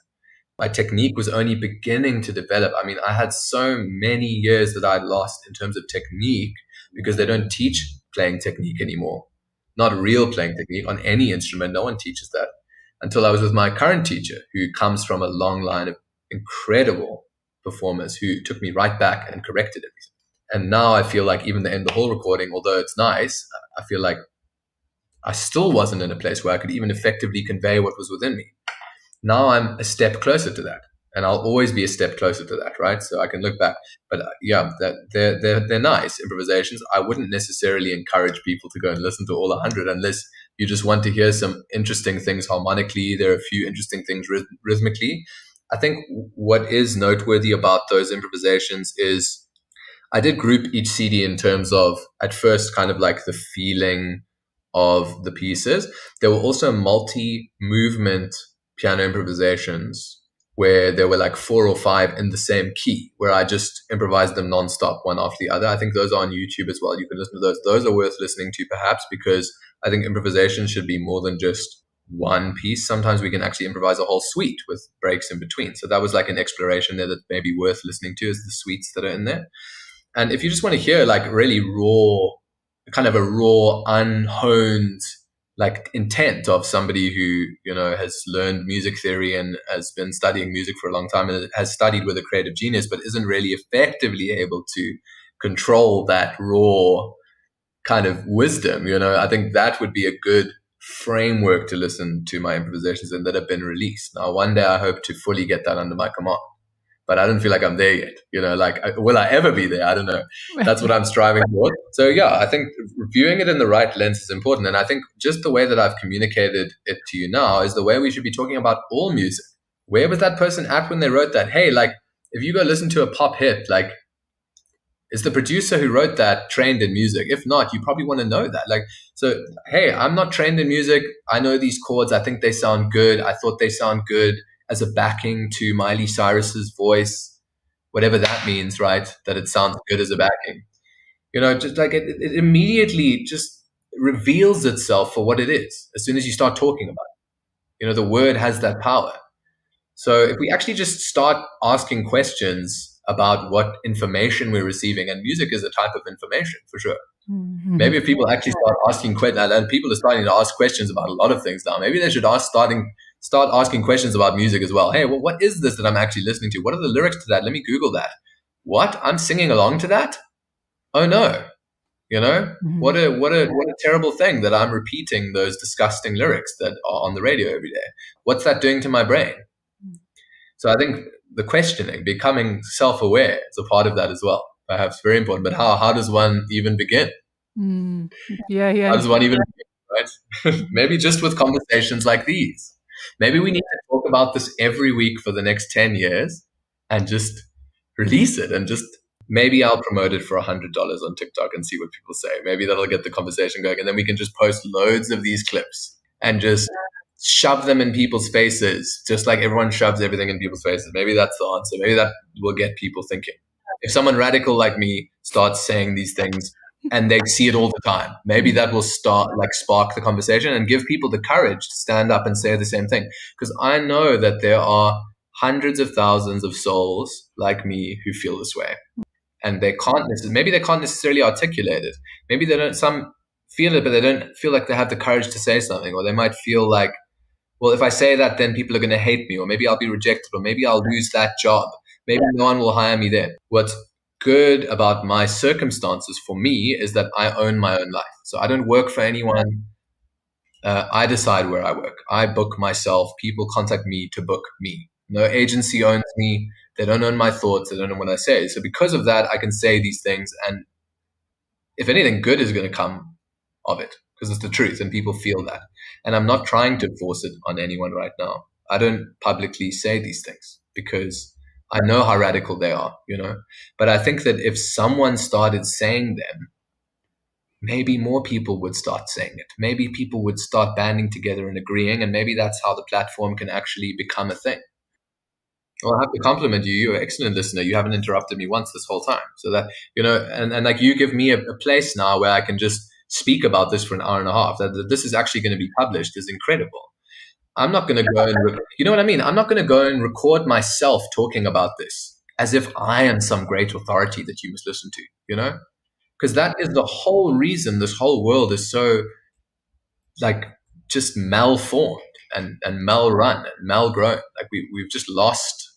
Speaker 2: My technique was only beginning to develop. I mean, I had so many years that I'd lost in terms of technique because they don't teach playing technique anymore. Not real playing technique on any instrument. No one teaches that. Until I was with my current teacher, who comes from a long line of incredible performers who took me right back and corrected everything. And now I feel like even the whole recording, although it's nice, I feel like I still wasn't in a place where I could even effectively convey what was within me. Now I'm a step closer to that, and I'll always be a step closer to that, right? So I can look back, but yeah, they're nice improvisations. I wouldn't necessarily encourage people to go and listen to all 100 unless you just want to hear some interesting things harmonically. There are a few interesting things rhythmically. I think what is noteworthy about those improvisations is I did group each CD in terms of, at first, kind of like the feeling of the pieces. There were also multi-movement piano improvisations where there were like 4 or 5 in the same key, where I just improvised them nonstop, one after the other. I think those are on YouTube as well. You can listen to those. Those are worth listening to, perhaps, because I think improvisation should be more than just one piece. Sometimes we can actually improvise a whole suite with breaks in between. So that was like an exploration there that may be worth listening to, is the suites that are in there. And if you just want to hear like really raw, kind of a raw, unhoned like intent of somebody who, you know, has learned music theory and has been studying music for a long time and has studied with a creative genius, but isn't really effectively able to control that raw kind of wisdom, you know, I think that would be a good framework to listen to my improvisations in that have been released. Now, one day I hope to fully get that under my command, but I don't feel like I'm there yet. You know, like, will I ever be there? I don't know. That's what I'm striving for. So yeah, I think viewing it in the right lens is important. And I think just the way that I've communicated it to you now is the way we should be talking about all music. Where was that person at when they wrote that? Hey, like, if you go listen to a pop hit, like, is the producer who wrote that trained in music? If not, you probably want to know that. Like, so, hey, I'm not trained in music. I know these chords. I think they sound good. I thought they sound good as a backing to Miley Cyrus's voice, whatever that means, right? That it sounds good as a backing. You know, just like it immediately just reveals itself for what it is as soon as you start talking about it. You know, the word has that power. So if we actually just start asking questions about what information we're receiving, and music is a type of information for sure. Mm-hmm. Maybe if people actually start asking questions, and people are starting to ask questions about a lot of things now, maybe they should start asking questions about music as well. Hey, well, what is this that I'm actually listening to? What are the lyrics to that? Let me Google that. What? I'm singing along to that? Oh no. You know, mm-hmm. What a terrible thing that I'm repeating those disgusting lyrics that are on the radio every day. What's that doing to my brain? Mm-hmm. So I think the questioning, becoming self-aware is a part of that as well. Perhaps very important. But how does one even begin?
Speaker 1: Yeah.
Speaker 2: How does one even begin, right? Maybe just with conversations like these. Maybe we need to talk about this every week for the next 10 years and just release it, and just maybe I'll promote it for $100 on TikTok and see what people say. Maybe that'll get the conversation going, and then we can just post loads of these clips and just shove them in people's faces, just like everyone shoves everything in people's faces. Maybe that's the answer. Maybe that will get people thinking. If someone radical like me starts saying these things and they see it all the time, maybe that will spark the conversation and give people the courage to stand up and say the same thing. Because I know that there are hundreds of thousands of souls like me who feel this way, and they can't necessarily articulate it. Maybe they don't. Some feel it, but they don't feel like they have the courage to say something, or they might feel like, well, if I say that, then people are going to hate me, or maybe I'll be rejected, or maybe I'll lose that job. Maybe no one will hire me then. What's good about my circumstances for me is that I own my own life. So I don't work for anyone. I decide where I work. I book myself. People contact me to book me. No agency owns me. They don't own my thoughts. They don't know what I say. So because of that, I can say these things. And if anything, good is going to come of it because it's the truth and people feel that. And I'm not trying to force it on anyone right now. I don't publicly say these things because I know how radical they are, you know. But I think that if someone started saying them, maybe more people would start saying it. Maybe people would start banding together and agreeing, and maybe that's how the platform can actually become a thing. Well, I have to compliment you. You're an excellent listener. You haven't interrupted me once this whole time. So that, you know, and like you give me a place now where I can just speak about this for an hour and a half. That this is actually going to be published is incredible. I'm not going to go and, you know what I mean? I'm not going to go and record myself talking about this as if I am some great authority that you must listen to, you know? Because that is the whole reason this whole world is so like just malformed and mal-run and mal-grown. Like we've just lost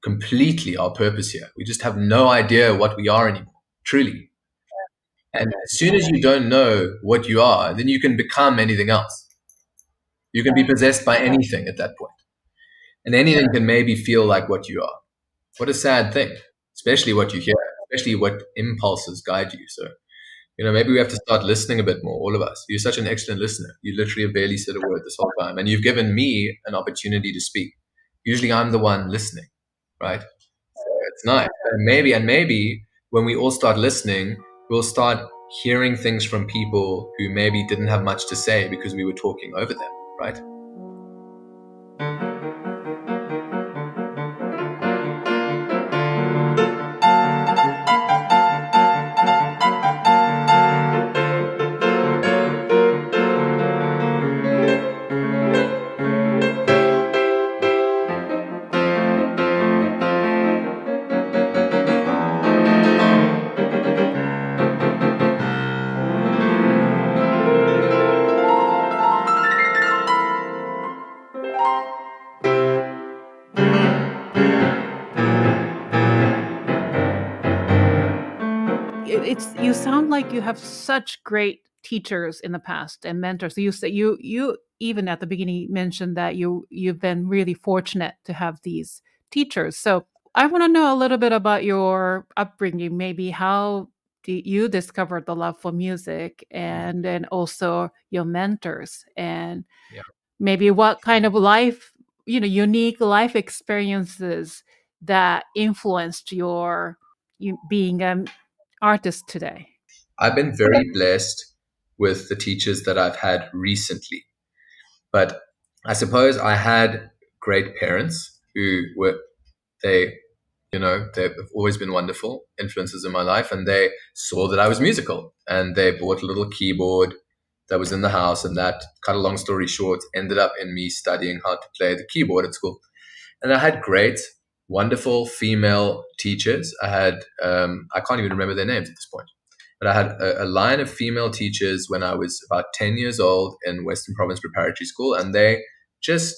Speaker 2: completely our purpose here. We just have no idea what we are anymore, truly. And as soon as you don't know what you are, then you can become anything else. You can be possessed by anything at that point. And anything can maybe feel like what you are. What a sad thing, especially what you hear, especially what impulses guide you. So, you know, maybe we have to start listening a bit more, all of us. You're such an excellent listener. You literally have barely said a word this whole time. And you've given me an opportunity to speak. Usually I'm the one listening, right? So it's nice. And maybe when we all start listening, we'll start hearing things from people who maybe didn't have much to say because we were talking over them, right?
Speaker 1: You sound like you have such great teachers in the past and mentors. You say you even at the beginning mentioned that you've been really fortunate to have these teachers. So I want to know a little bit about your upbringing, maybe how you discovered the love for music, and then also your mentors, and maybe what kind of life, unique life experiences that influenced you being an artist today.
Speaker 2: I've been very blessed with the teachers that I've had recently. But I suppose I had great parents who they've always been wonderful influences in my life. And they saw that I was musical. And they bought a little keyboard that was in the house. And that, cut a long story short, ended up in me studying how to play the keyboard at school. And I had great, wonderful female teachers. I had, I can't even remember their names at this point. But I had a line of female teachers when I was about 10 years old in Western Province Preparatory School, and they just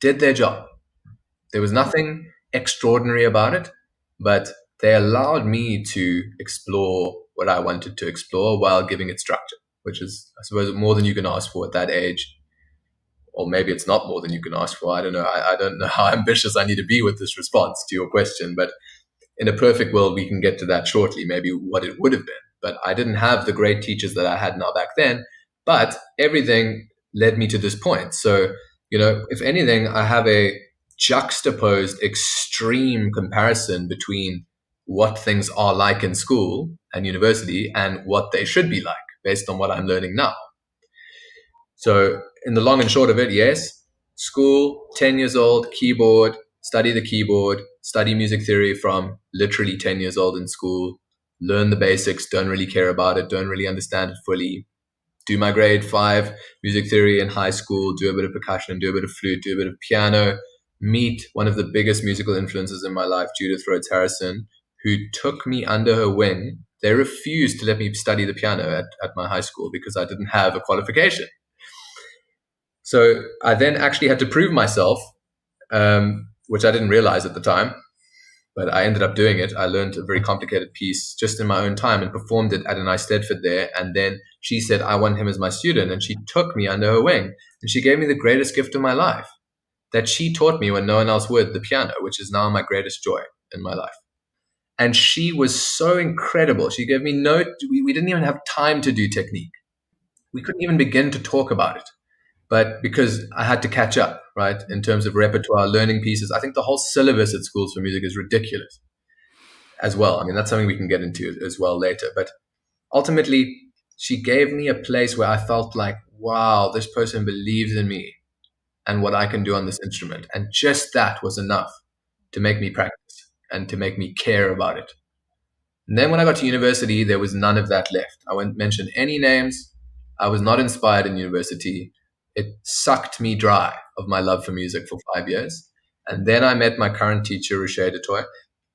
Speaker 2: did their job. There was nothing extraordinary about it, but they allowed me to explore what I wanted to explore while giving it structure, which is, I suppose, more than you can ask for at that age. Or maybe it's not more than you can ask for. I don't know. I don't know how ambitious I need to be with this response to your question, but in a perfect world, we can get to that shortly, maybe what it would have been. But I didn't have the great teachers that I had now back then. But everything led me to this point. So, if anything, I have a juxtaposed extreme comparison between what things are like in school and university and what they should be like based on what I'm learning now. So in the long and short of it, yes, school, 10 years old, keyboard, study the keyboard, study music theory from literally 10 years old in school, learn the basics, don't really care about it, don't really understand it fully, do my grade 5 music theory in high school, do a bit of percussion, do a bit of flute, do a bit of piano, meet one of the biggest musical influences in my life, Judith Rhodes Harrison, who took me under her wing. They refused to let me study the piano at my high school because I didn't have a qualification. So I then actually had to prove myself, which I didn't realize at the time. But I ended up doing it. I learned a very complicated piece just in my own time and performed it at a nice Stedford there. And then she said, I want him as my student. And she took me under her wing. And she gave me the greatest gift of my life, that she taught me when no one else would, the piano, which is now my greatest joy in my life. And she was so incredible. She gave me we didn't even have time to do technique. We couldn't even begin to talk about it. But because I had to catch up, right, in terms of repertoire, learning pieces, I think the whole syllabus at schools for music is ridiculous as well. I mean, that's something we can get into as well later. But ultimately, she gave me a place where I felt like, wow, this person believes in me and what I can do on this instrument. And just that was enough to make me practice and to make me care about it. And then when I got to university, there was none of that left. I won't mention any names. I was not inspired in university. It sucked me dry of my love for music for 5 years. And then I met my current teacher, Rocher Dutoy.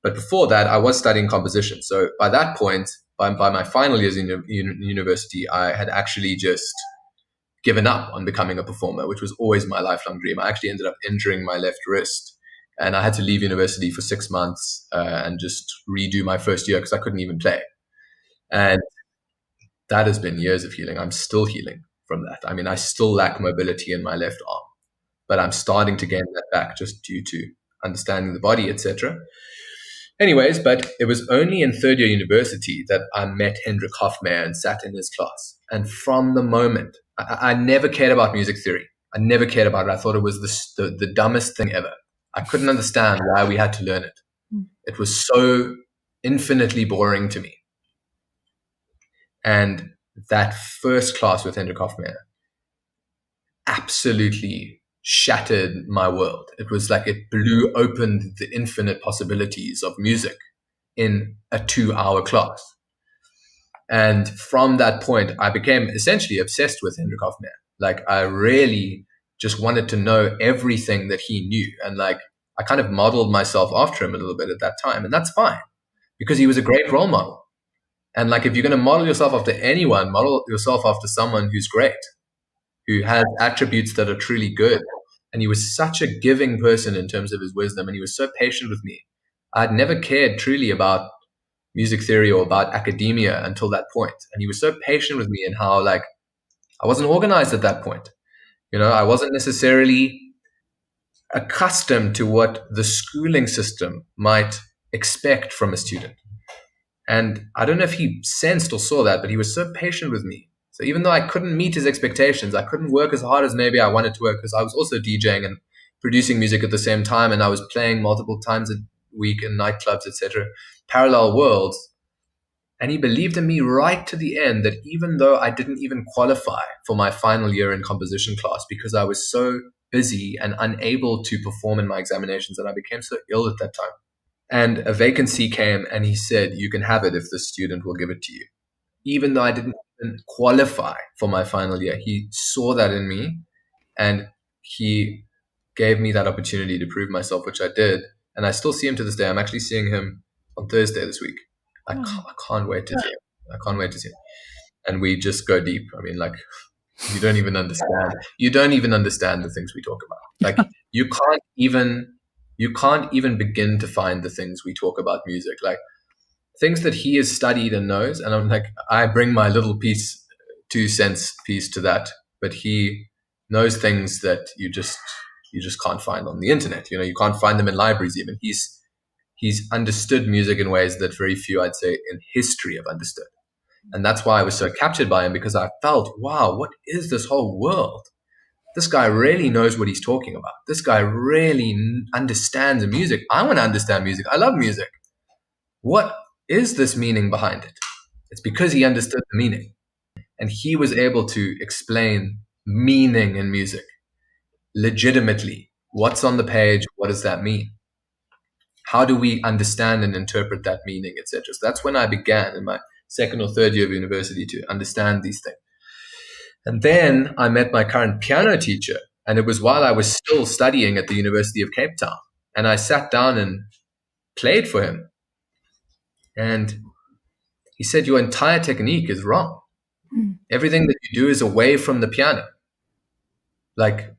Speaker 2: But before that, I was studying composition. So by that point, by my final years in university, I had actually just given up on becoming a performer, which was always my lifelong dream. I actually ended up injuring my left wrist. And I had to leave university for 6 months and just redo my first year because I couldn't even play. And that has been years of healing. I'm still healing from that. I mean, I still lack mobility in my left arm, but I'm starting to gain that back just due to understanding the body, etc. Anyways, but it was only in third year university that I met Hendrik Hofmeyr and sat in his class. And from the moment, I never cared about music theory. I never cared about it. I thought it was the dumbest thing ever. I couldn't understand why we had to learn it. It was so infinitely boring to me. And that first class with Hendrik Hofmeyr absolutely shattered my world. It was like it blew open the infinite possibilities of music in a 2-hour class. And from that point, I became essentially obsessed with Hendrik Hofmeyr. Like, I really just wanted to know everything that he knew. And like, I kind of modeled myself after him a little bit at that time. And that's fine because he was a great role model. And like, if you're going to model yourself after anyone, model yourself after someone who's great, who has attributes that are truly good. And he was such a giving person in terms of his wisdom. And he was so patient with me. I'd never cared truly about music theory or about academia until that point. And he was so patient with me in how, like, I wasn't organized at that point. You know, I wasn't necessarily accustomed to what the schooling system might expect from a student. And I don't know if he sensed or saw that, but he was so patient with me. So even though I couldn't meet his expectations, I couldn't work as hard as maybe I wanted to work because I was also DJing and producing music at the same time. And I was playing multiple times a week in nightclubs, etc., parallel worlds. And he believed in me right to the end, that even though I didn't even qualify for my final year in composition class because I was so busy and unable to perform in my examinations, and I became so ill at that time. And a vacancy came and he said, you can have it if the student will give it to you. Even though I didn't even qualify for my final year, he saw that in me and he gave me that opportunity to prove myself, which I did. And I still see him to this day. I'm actually seeing him on Thursday this week. I can't wait to see him. I can't wait to see him. And we just go deep. I mean, like, you don't even understand. You don't even understand the things we talk about. Like, you can't even begin to find the things we talk about music, like things that he has studied and knows. And I'm like, I bring my little 2 cents piece to that, but he knows things that you just can't find on the internet. You know, you can't find them in libraries even. He's understood music in ways that very few, I'd say, in history have understood. And that's why I was so captured by him, because I felt, wow, what is this whole world? This guy really knows what he's talking about. This guy really understands music. I want to understand music. I love music. What is this meaning behind it? It's because he understood the meaning. And he was able to explain meaning in music legitimately. What's on the page? What does that mean? How do we understand and interpret that meaning, etc.? So that's when I began in my second or third year of university to understand these things. And then I met my current piano teacher, and it was while I was still studying at the University of Cape Town. And I sat down and played for him. And he said, your entire technique is wrong. Everything that you do is away from the piano. Like,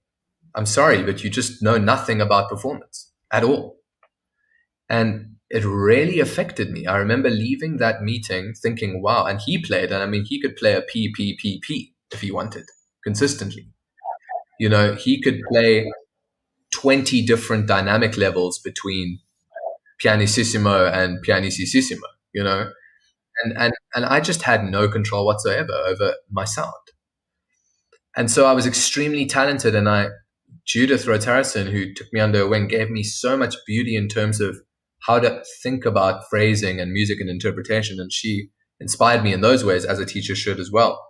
Speaker 2: I'm sorry, but you just know nothing about performance at all. And it really affected me. I remember leaving that meeting thinking, wow, and he played, and I mean, he could play a P, P, P, P if he wanted, consistently. You know, he could play 20 different dynamic levels between pianissimo and pianissimo, you know, and I just had no control whatsoever over my sound. And so I was extremely talented, and Judith Rotarison, who took me under her wing, gave me so much beauty in terms of how to think about phrasing and music and interpretation. And she inspired me in those ways, as a teacher should as well.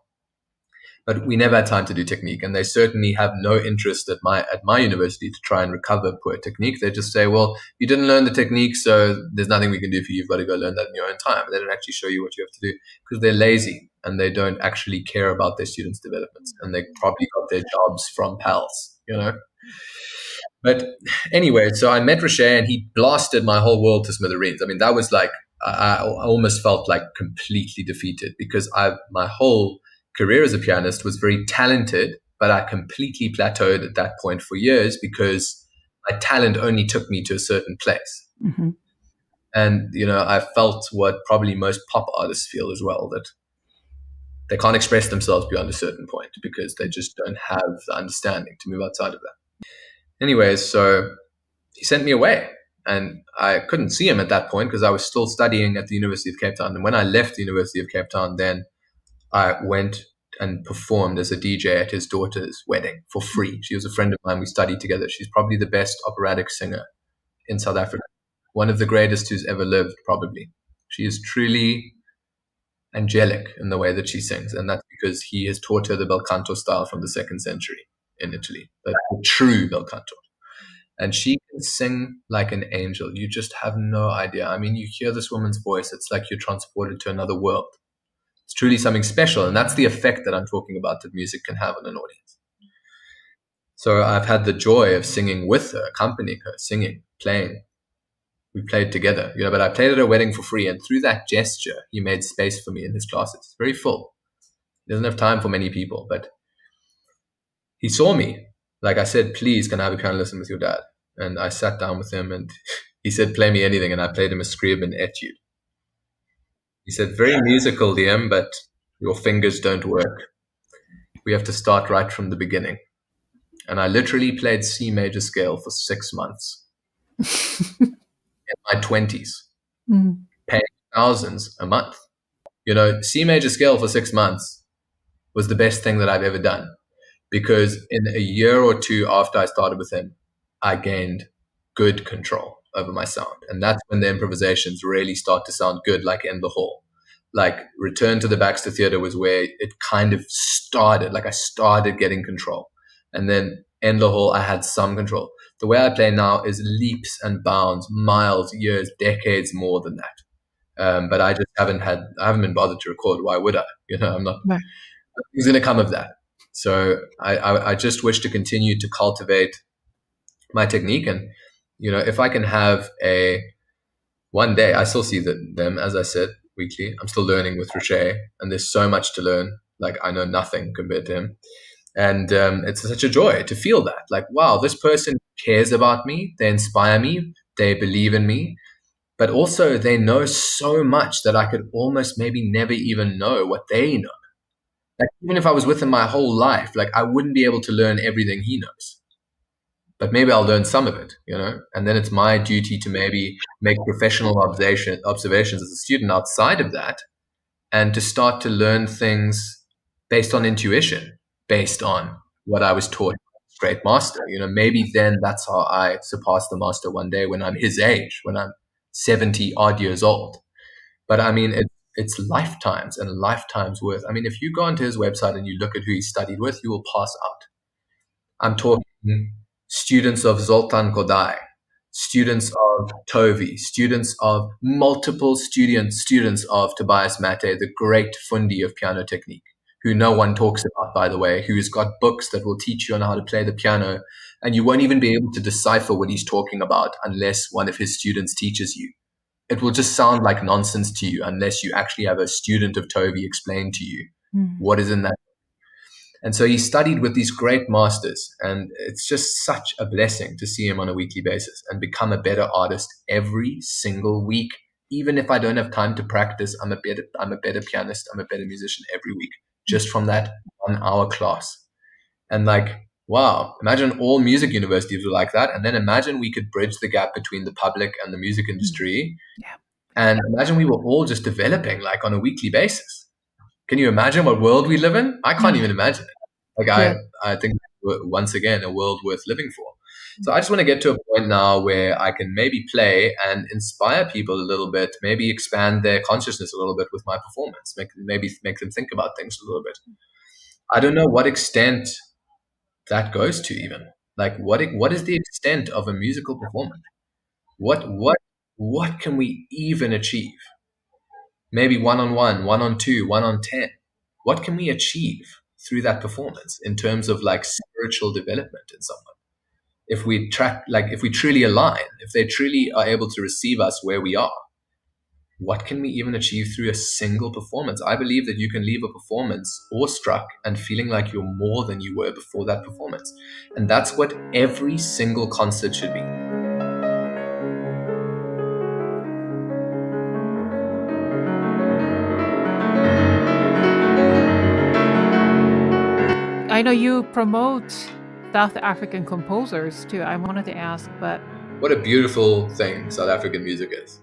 Speaker 2: But we never had time to do technique, and they certainly have no interest at my university to try and recover poor technique. They just say, well, you didn't learn the technique, so there's nothing we can do for you. You've got to go learn that in your own time. They don't actually show you what you have to do because they're lazy and they don't actually care about their students' developments, and they probably got their jobs from pals, you know. But anyway, so I met Richer, and he blasted my whole world to smithereens. I mean, that was like, I almost felt like completely defeated, because my whole career as a pianist was very talented, but I completely plateaued at that point for years because my talent only took me to a certain place.
Speaker 1: Mm-hmm.
Speaker 2: And, you know, I felt what probably most pop artists feel as well, that they can't express themselves beyond a certain point because they just don't have the understanding to move outside of that. Anyways, so he sent me away, and I couldn't see him at that point because I was still studying at the University of Cape Town. And when I left the University of Cape Town, then I went and performed as a DJ at his daughter's wedding for free. She was a friend of mine. We studied together. She's probably the best operatic singer in South Africa. One of the greatest who's ever lived, probably. She is truly angelic in the way that she sings. And that's because he has taught her the bel canto style from the 2nd century in Italy, the true bel canto. And she can sing like an angel. You just have no idea. I mean, you hear this woman's voice, it's like you're transported to another world. It's truly something special. And that's the effect that I'm talking about that music can have on an audience. So I've had the joy of singing with her, accompanying her, singing, playing. We played together, you know, but I played at her wedding for free. And through that gesture, he made space for me in his classes. It's very full. He doesn't have time for many people, but he saw me. Like I said, please, can I have a piano lesson with your dad? And I sat down with him, and he said, play me anything. And I played him a Scriabin etude. He said, very musical, Liam, but your fingers don't work. We have to start right from the beginning. And I literally played C major scale for 6 months in my 20s, paying thousands a month. You know, C major scale for 6 months was the best thing that I've ever done, because in a year or two after I started with him, I gained good control over my sound. And that's when the improvisations really start to sound good, like in the hall. Like Return to the Baxter Theatre was where it kind of started, like I started getting control. And then in the hall, I had some control. The way I play now is leaps and bounds, miles, years, decades more than that. But I just I haven't been bothered to record. Why would I? You know, I'm not,
Speaker 1: right.
Speaker 2: Nothing's going to come of that. So I just wish to continue to cultivate my technique. And, you know, if I can have one day, I still see them, as I said, weekly. I'm still learning with Richer, and there's so much to learn. Like, I know nothing compared to him. And it's such a joy to feel that. Like, wow, this person cares about me. They inspire me. They believe in me. But also they know so much that I could almost maybe never even know what they know. Like, even if I was with him my whole life, like, I wouldn't be able to learn everything he knows. But maybe I'll learn some of it, you know? And then it's my duty to maybe make professional observations as a student outside of that, and to start to learn things based on intuition, based on what I was taught by this great master. You know, maybe then that's how I surpass the master one day when I'm his age, when I'm 70 odd years old. But I mean, it's lifetimes and lifetimes worth. I mean, if you go onto his website and you look at who he studied with, you will pass out. I'm talking students of Zoltan Kodály, students of Tovey, students of multiple students of Tobias Maté, the great Fundi of piano technique, who no one talks about, by the way, who's got books that will teach you on how to play the piano, and you won't even be able to decipher what he's talking about unless one of his students teaches you. It will just sound like nonsense to you unless you actually have a student of Tovey explain to you what is in that. And so he studied with these great masters, and it's just such a blessing to see him on a weekly basis and become a better artist every single week. Even if I don't have time to practice, I'm a better pianist, I'm a better musician every week, just from that 1 hour class. And like, wow, imagine all music universities were like that. And then imagine we could bridge the gap between the public and the music industry.
Speaker 1: Yeah.
Speaker 2: And imagine we were all just developing like on a weekly basis. Can you imagine what world we live in? I can't even imagine it. Like I think once again, a world worth living for. So I just want to get to a point now where I can maybe play and inspire people a little bit, maybe expand their consciousness a little bit with my performance, maybe make them think about things a little bit. I don't know what extent that goes to even. Like what is the extent of a musical performance? What can we even achieve? Maybe 1-on-1, 1-on-2, 1-on-10. What can we achieve through that performance in terms of like spiritual development in someone? If we truly align, if they truly are able to receive us where we are, what can we even achieve through a single performance? I believe that you can leave a performance awestruck and feeling like you're more than you were before that performance. And that's what every single concert should be.
Speaker 1: I know you promote South African composers too. I wanted to ask, but
Speaker 2: what a beautiful thing South African music is.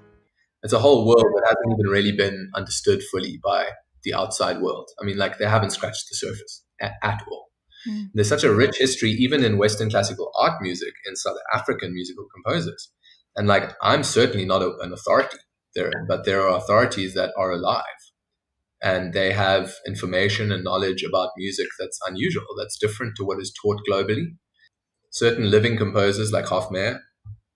Speaker 2: It's a whole world that hasn't even really been understood fully by the outside world. I mean, like they haven't scratched the surface at all. There's such a rich history, even in Western classical art music, in South African musical composers. And like, I'm certainly not an authority there, but there are authorities that are alive. And they have information and knowledge about music that's unusual, that's different to what is taught globally. Certain living composers like Hofmeyr,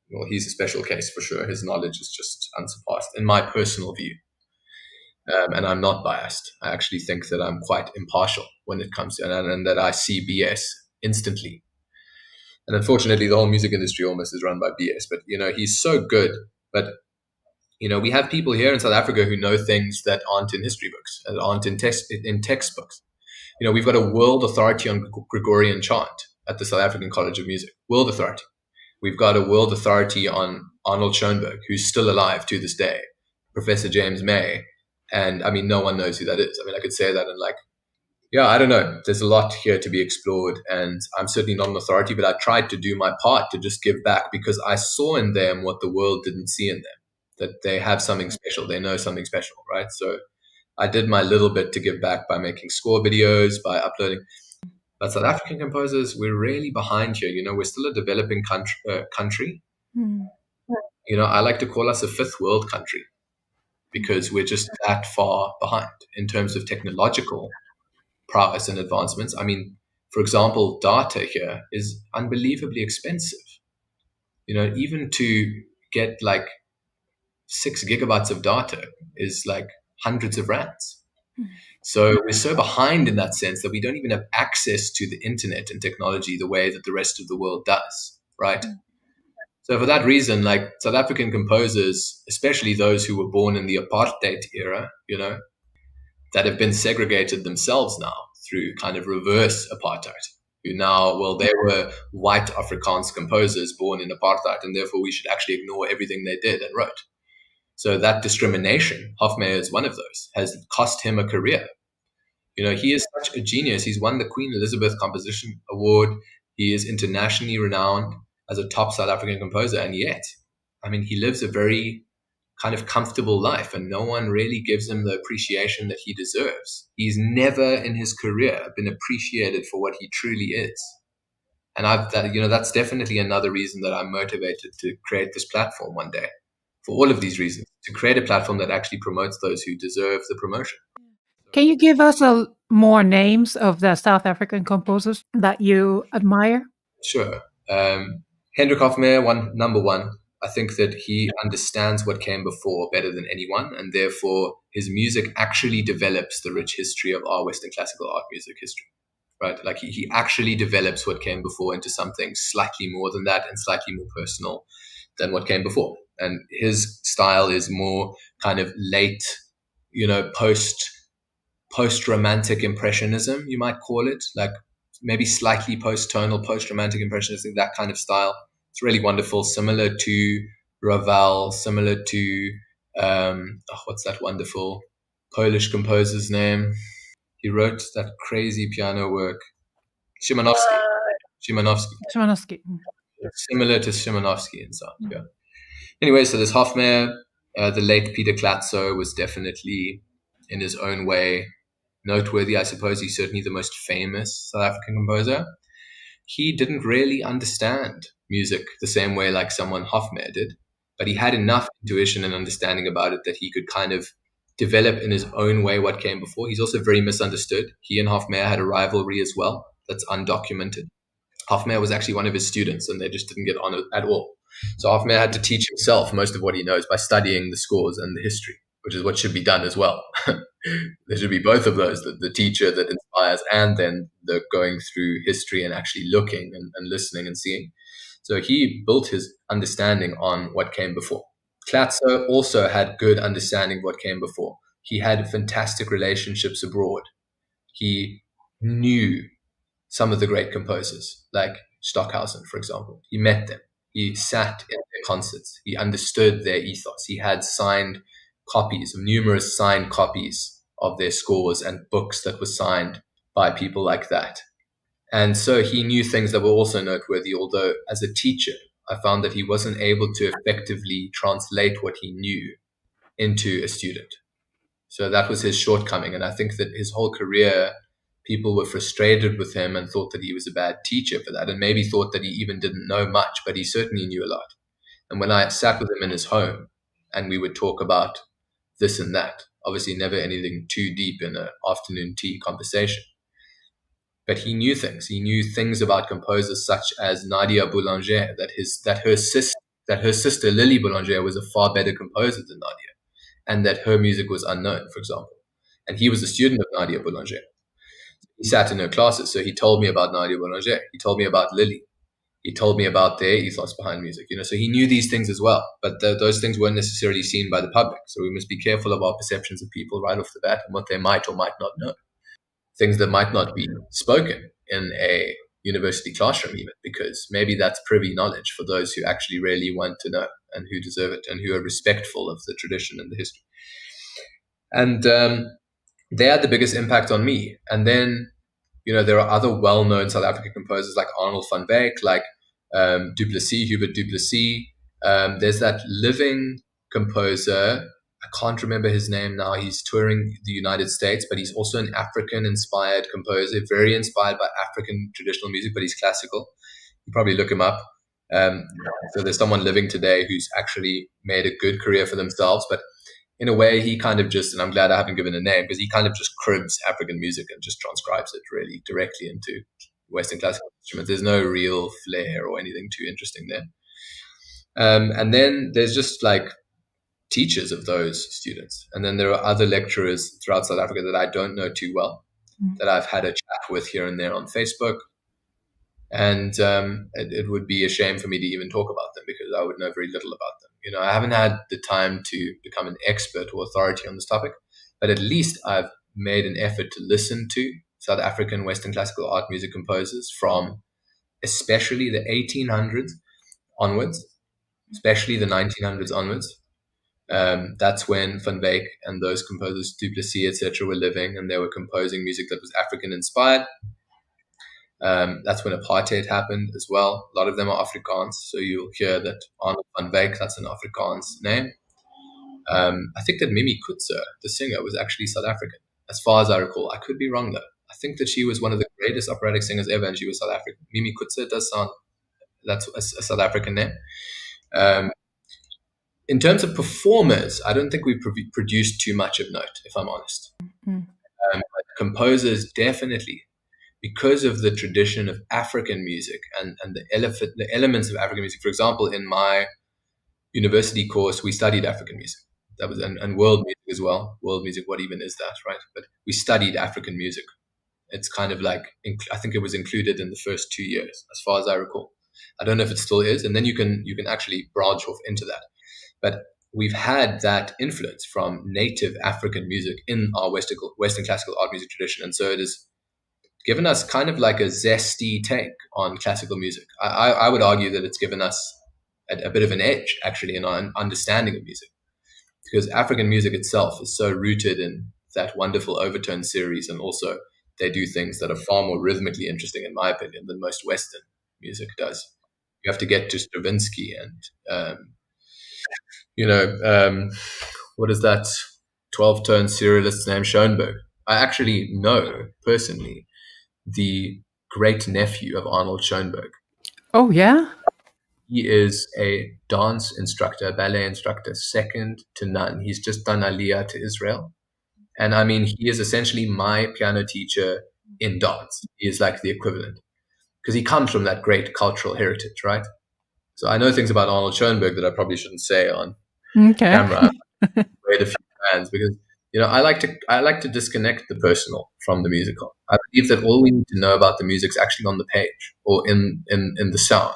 Speaker 2: well, he's a special case for sure. His knowledge is just unsurpassed, in my personal view. And I'm not biased. I actually think that I'm quite impartial when it comes to, and that I see BS instantly. And unfortunately, the whole music industry almost is run by BS. But, you know, he's so good. But, you know, we have people here in South Africa who know things that aren't in history books, that aren't in textbooks. You know, we've got a world authority on Gregorian chant at the South African College of Music. World authority. We've got a world authority on Arnold Schoenberg, who's still alive to this day, Professor James May. And I mean, no one knows who that is. I mean, I could say that and like, yeah, I don't know. There's a lot here to be explored. And I'm certainly not an authority, but I tried to do my part to just give back because I saw in them what the world didn't see in them, that they have something special. They know something special, right? So I did my little bit to give back by making score videos, by uploading. But South African composers, we're really behind here. You know, we're still a developing country. You know, I like to call us a fifth world country because we're just that far behind in terms of technological prowess and advancements. I mean, for example, data here is unbelievably expensive. You know, even to get like 6 gigabytes of data is like hundreds of rands. So we're so behind in that sense that we don't even have access to the internet and technology the way that the rest of the world does, right? So for that reason, like South African composers, especially those who were born in the apartheid era, you know, that have been segregated themselves now through kind of reverse apartheid, who now, well, they were white Afrikaans composers born in apartheid, and therefore we should actually ignore everything they did and wrote. So that discrimination, Hofmeyr is one of those, has cost him a career. You know, he is such a genius. He's won the Queen Elizabeth Composition Award. He is internationally renowned as a top South African composer. And yet, I mean, he lives a very kind of comfortable life and no one really gives him the appreciation that he deserves. He's never in his career been appreciated for what he truly is. And that's definitely another reason that I'm motivated to create this platform one day. For all of these reasons, to create a platform that actually promotes those who deserve the promotion.
Speaker 1: Can you give us more names of the South African composers that you admire?
Speaker 2: Sure. Hendrik Hofmeyr, number one. I think that he understands what came before better than anyone, and therefore his music actually develops the rich history of our Western classical art music history. Right? Like he actually develops what came before into something slightly more than that and slightly more personal than what came before. And his style is more kind of late, you know, post post-romantic impressionism, you might call it, like maybe slightly post-tonal, post-romantic impressionism, that kind of style. It's really wonderful, similar to Ravel, similar to, what's that wonderful Polish composer's name? He wrote that crazy piano work. Szymanowski.
Speaker 1: Szymanowski.
Speaker 2: Similar to Szymanowski in sound, yeah. Anyway, so there's Hofmeyr. The late Peter Klatzo was definitely, in his own way, noteworthy. I suppose he's certainly the most famous South African composer. He didn't really understand music the same way like someone Hofmeyr did, but he had enough intuition and understanding about it that he could kind of develop in his own way what came before. He's also very misunderstood. He and Hofmeyr had a rivalry as well that's undocumented. Hofmeyr was actually one of his students, and they just didn't get on at all. So Hofmeyr had to teach himself most of what he knows by studying the scores and the history, which is what should be done as well. There should be both of those, the teacher that inspires and then the going through history and actually looking and listening and seeing. So he built his understanding on what came before. Klatzo also had good understanding of what came before. He had fantastic relationships abroad. He knew some of the great composers, like Stockhausen, for example. He met them. He sat in their concerts. He understood their ethos. He had signed copies, numerous signed copies of their scores and books that were signed by people like that. And so he knew things that were also noteworthy, although as a teacher, I found that he wasn't able to effectively translate what he knew into a student. So that was his shortcoming. And I think that his whole career, people were frustrated with him and thought that he was a bad teacher for that, and maybe thought that he even didn't know much, but he certainly knew a lot. And when I sat with him in his home and we would talk about this and that, obviously never anything too deep in an afternoon tea conversation, but he knew things. He knew things about composers such as Nadia Boulanger, that her sister Lily Boulanger was a far better composer than Nadia, and that her music was unknown, for example. And he was a student of Nadia Boulanger. He sat in her classes, so he told me about Nadia Boulanger. He told me about Lily. He told me about their ethos behind music. So he knew these things as well, but those things weren't necessarily seen by the public. So we must be careful of our perceptions of people right off the bat and what they might or might not know. Things that might not be spoken in a university classroom even, because maybe that's privy knowledge for those who actually really want to know and who deserve it and who are respectful of the tradition and the history. And they had the biggest impact on me. And then, there are other well-known South African composers like Arnold van Wyk, like Hubert Du Plessis. There's that living composer, I can't remember his name now. He's touring the United States, but he's also an African-inspired composer, very inspired by African traditional music, but he's classical. You probably look him up. So there's someone living today who's actually made a good career for themselves, but in a way, he kind of just, and I'm glad I haven't given a name, because he kind of just cribs African music and just transcribes it really directly into Western classical instruments. There's no real flair or anything too interesting there. And then there's just like teachers of those students. And then there are other lecturers throughout South Africa that I don't know too well, that I've had a chat with here and there on Facebook. And it would be a shame for me to even talk about them because I would know very little about them. I haven't had the time to become an expert or authority on this topic, but at least I've made an effort to listen to South African Western classical art music composers from especially the 1800s onwards, especially the 1900s onwards. That's when Van Wyk and those composers, Du Plessis, etc., were living, and they were composing music that was African inspired. That's when apartheid happened as well. A lot of them are Afrikaans, so you'll hear that Arnold van Wyk, that's an Afrikaans name. I think that Mimi Kutzer, the singer, was actually South African, as far as I recall. I could be wrong though. I think that she was one of the greatest operatic singers ever, and she was South African. Mimi Kutzer does sound, that's a South African name. In terms of performers, I don't think we've produced too much of note, if I'm honest. But composers definitely, because of the tradition of African music and the elements of African music. For example, in my university course, we studied African music. That was and world music as well. World music, what even is that, right? But we studied African music. It's kind of like, I think it was included in the first 2 years, as far as I recall. I don't know if it still is. And then you can actually branch off into that. But we've had that influence from native African music in our Western classical art music tradition. And so it has given us kind of like a zesty take on classical music. I would argue that it's given us a bit of an edge, actually, in our understanding of music, because African music itself is so rooted in that wonderful overtone series, and also they do things that are far more rhythmically interesting, in my opinion, than most Western music does. You have to get to Stravinsky and what is that 12-tone serialist's name, Schoenberg. I actually know personally the great nephew of Arnold Schoenberg.
Speaker 1: Oh, yeah?
Speaker 2: He is a dance instructor, ballet instructor, second to none. He's just done Aliyah to Israel. And I mean, he is essentially my piano teacher in dance. He is like the equivalent, because he comes from that great cultural heritage, right? So I know things about Arnold Schoenberg that I probably shouldn't say on camera. Read a few bands because I like to disconnect the personal from the musical. I believe that all we need to know about the music is actually on the page or in the sound.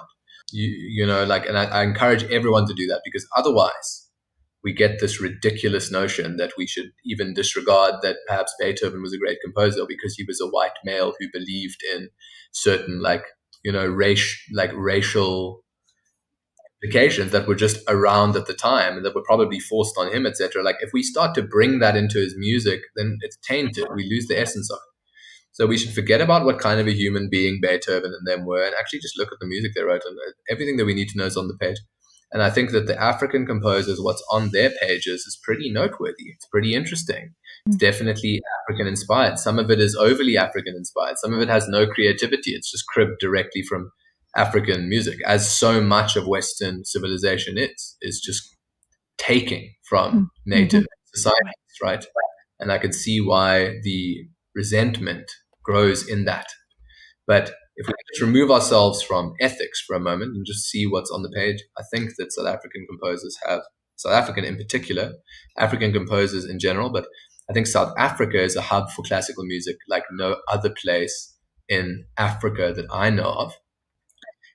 Speaker 2: And I encourage everyone to do that, because otherwise we get this ridiculous notion that we should even disregard that perhaps Beethoven was a great composer because he was a white male who believed in certain racial implications that were just around at the time and that were probably forced on him, etc. Like, if we start to bring that into his music, then it's tainted. We lose the essence of it. So we should forget about what kind of a human being Beethoven and them were, and actually just look at the music they wrote. And everything that we need to know is on the page. And I think that the African composers, what's on their pages is pretty noteworthy. It's pretty interesting. It's definitely African inspired. Some of it is overly African inspired. Some of it has no creativity. It's just cribbed directly from African music, as so much of Western civilization is just taking from native societies, right? And I could see why the resentment grows in that. But if we just remove ourselves from ethics for a moment and just see what's on the page, I think that South African composers have, South African in particular, African composers in general, but I think South Africa is a hub for classical music like no other place in Africa that I know of.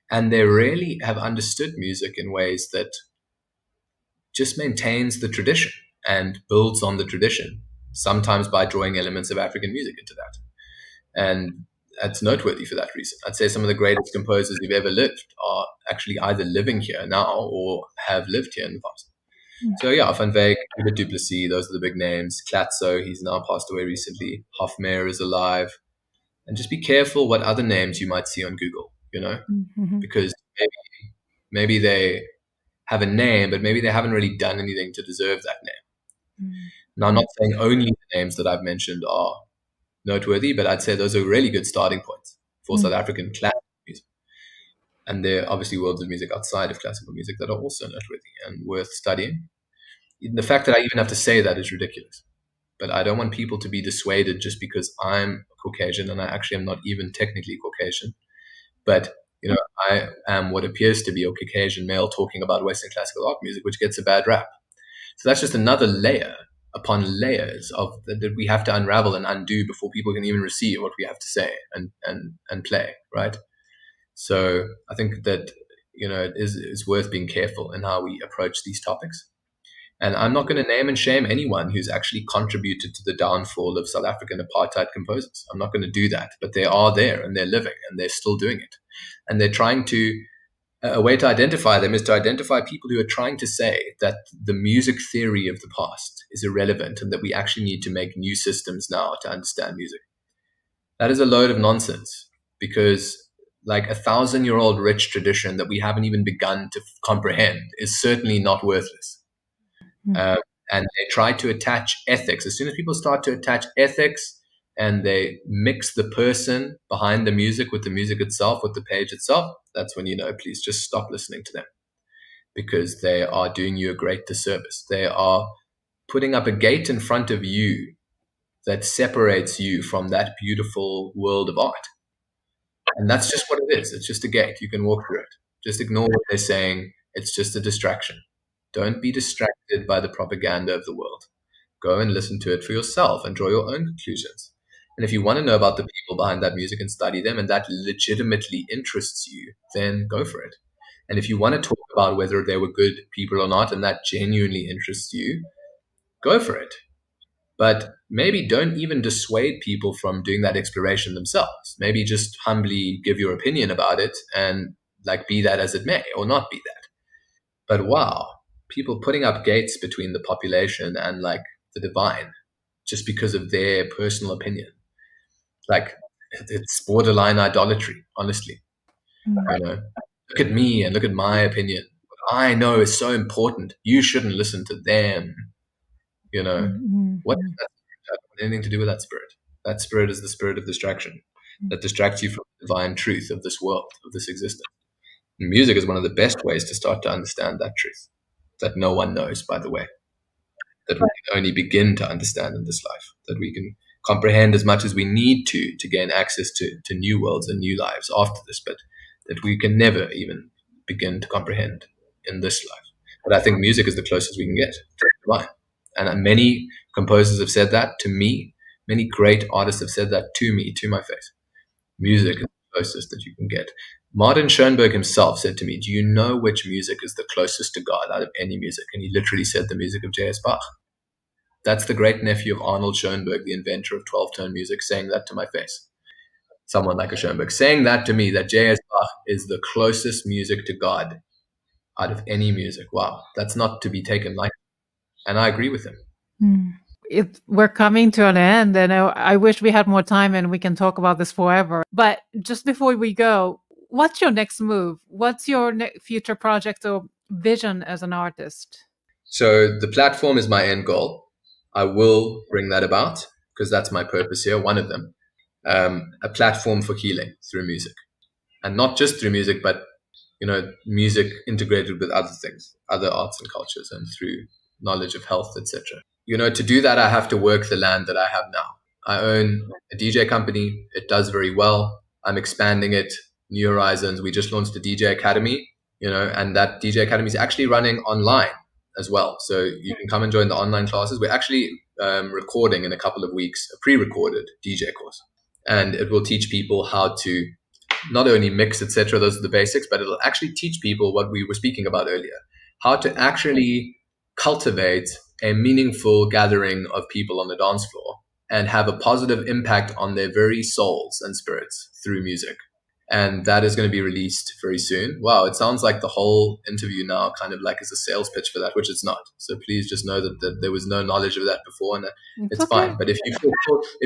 Speaker 2: And they really have understood music in ways that just maintains the tradition and builds on the tradition, sometimes by drawing elements of African music into that. And that's noteworthy for that reason. I'd say some of the greatest composers who've ever lived are actually either living here now or have lived here in the past. So yeah, Van Wyk, Hubert du Plessis, those are the big names. Klatzo, he's now passed away recently. Hofmeyer is alive. And just be careful what other names you might see on Google, because maybe they have a name, but maybe they haven't really done anything to deserve that name. Now, I'm not saying only the names that I've mentioned are noteworthy, but I'd say those are really good starting points for South African classical music. And there are obviously worlds of music outside of classical music that are also noteworthy and worth studying. The fact that I even have to say that is ridiculous. But I don't want people to be dissuaded just because I'm Caucasian, and I actually am not even technically Caucasian. But, I am what appears to be a Caucasian male talking about Western classical art music, which gets a bad rap. So that's just another layer upon layers of that we have to unravel and undo before people can even receive what we have to say and play, right? So I think that, it is worth being careful in how we approach these topics. And I'm not going to name and shame anyone who's actually contributed to the downfall of South African apartheid composers. I'm not going to do that, but they are there and they're living and they're still doing it. And they're trying to, a way to identify them is to identify people who are trying to say that the music theory of the past is irrelevant and that we actually need to make new systems now to understand music. That is a load of nonsense, because like 1,000-year-old rich tradition that we haven't even begun to comprehend is certainly not worthless. And they try to attach ethics. As soon as people start to attach ethics and they mix the person behind the music with the music itself, with the page itself, that's when please just stop listening to them, because they are doing you a great disservice. They are putting up a gate in front of you that separates you from that beautiful world of art. And that's just what it is. It's just a gate. You can walk through it. Just ignore what they're saying. It's just a distraction. Don't be distracted by the propaganda of the world. Go and listen to it for yourself and draw your own conclusions. And if you want to know about the people behind that music and study them, and that legitimately interests you, then go for it. And if you want to talk about whether they were good people or not, and that genuinely interests you, go for it. But maybe don't even dissuade people from doing that exploration themselves. Maybe just humbly give your opinion about it and like be that as it may, or not be that. But wow, people putting up gates between the population and like the divine just because of their personal opinion. Like it's borderline idolatry, honestly. You know, look at me and look at my opinion. What I know is so important. You shouldn't listen to them. You know, what does that have anything to do with that spirit? That spirit is the spirit of distraction that distracts you from the divine truth of this world, of this existence. And music is one of the best ways to start to understand that truth that no one knows, by the way, that we can only begin to understand in this life, that we can comprehend as much as we need to gain access to new worlds and new lives after this, but that we can never even begin to comprehend in this life. But I think music is the closest we can get to the divine. And many composers have said that to me. Many great artists have said that to me, to my face. Music is the closest that you can get. Martin Schoenberg himself said to me, do you know which music is the closest to God out of any music? And he literally said the music of J.S. Bach. That's the great nephew of Arnold Schoenberg, the inventor of 12-tone music, saying that to my face. Someone like a Schoenberg saying that to me, that J.S. Bach is the closest music to God out of any music. Wow, that's not to be taken lightly. And I agree with him.
Speaker 1: We're coming to an end, and I wish we had more time and we can talk about this forever. But just before we go, what's your next move? What's your future project or vision as an artist?
Speaker 2: So the platform is my end goal. I will bring that about because that's my purpose here, one of them. A platform for healing through music. And not just through music, but music integrated with other things, other arts and cultures, and through knowledge of health, etc. To do that, I have to work the land that I have now. I own a DJ company. It does very well. I'm expanding it, new horizons. We just launched a DJ Academy, and that DJ Academy is actually running online as well. So you can come and join the online classes. We're actually recording in a couple of weeks, a pre-recorded DJ course. And it will teach people how to not only mix, etc., those are the basics, but it'll actually teach people what we were speaking about earlier, how to actually cultivate a meaningful gathering of people on the dance floor and have a positive impact on their very souls and spirits through music. And that is going to be released very soon. Wow, it sounds like the whole interview now kind of like is a sales pitch for that, which it's not. So please just know that there was no knowledge of that before, and it's okay. Fine. But if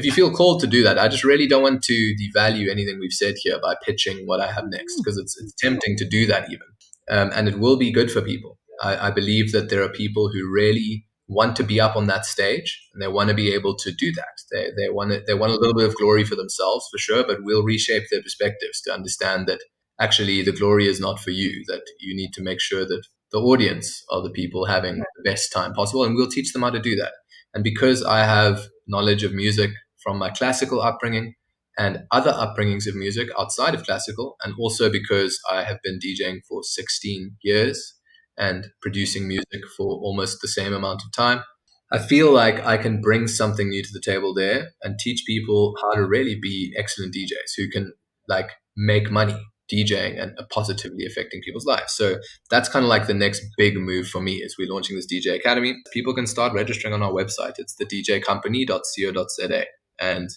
Speaker 2: you feel called to do that, I just really don't want to devalue anything we've said here by pitching what I have next, because it's tempting to do that even. And it will be good for people. I believe that there are people who really want to be up on that stage, and they want to be able to do that. They want a little bit of glory for themselves, for sure, but we'll reshape their perspectives to understand that actually the glory is not for you, that you need to make sure that the audience are the people having the best time possible, and we'll teach them how to do that. And because I have knowledge of music from my classical upbringing and other upbringings of music outside of classical, and also because I have been DJing for 16 years and producing music for almost the same amount of time, I feel like I can bring something new to the table there and teach people how to really be excellent DJs who can like make money DJing and positively affecting people's lives. So that's kind of like the next big move for me is we're launching this DJ Academy. People can start registering on our website. It's thedjcompany.co.za, and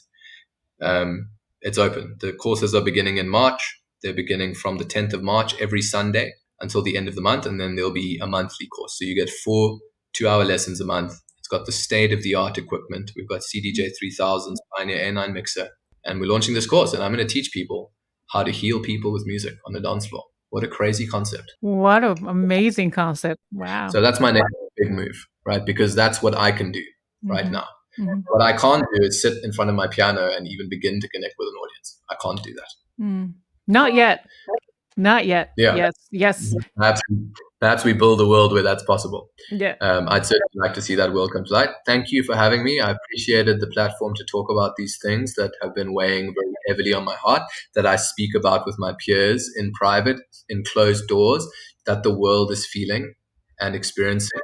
Speaker 2: it's open. The courses are beginning in March. They're beginning from the 10th of March every Sunday until the end of the month, and then there'll be a monthly course. So you get 4 2-hour lessons a month. It's got the state-of-the-art equipment. We've got CDJ 3000s, Pioneer A9 mixer, and we're launching this course, and I'm going to teach people how to heal people with music on the dance floor. What a crazy concept.
Speaker 1: What an amazing concept. Wow.
Speaker 2: So that's my next big move, right? Because that's what I can do right now. What I can't do is sit in front of my piano and even begin to connect with an audience. I can't do that.
Speaker 1: Not yet. Not yet.
Speaker 2: Yeah.
Speaker 1: Yes.
Speaker 2: Perhaps we build a world where that's possible.
Speaker 1: Yeah.
Speaker 2: I'd certainly like to see that world come to light. Thank you for having me. I appreciated the platform to talk about these things that have been weighing very heavily on my heart, that I speak about with my peers in private, in closed doors, that the world is feeling and experiencing.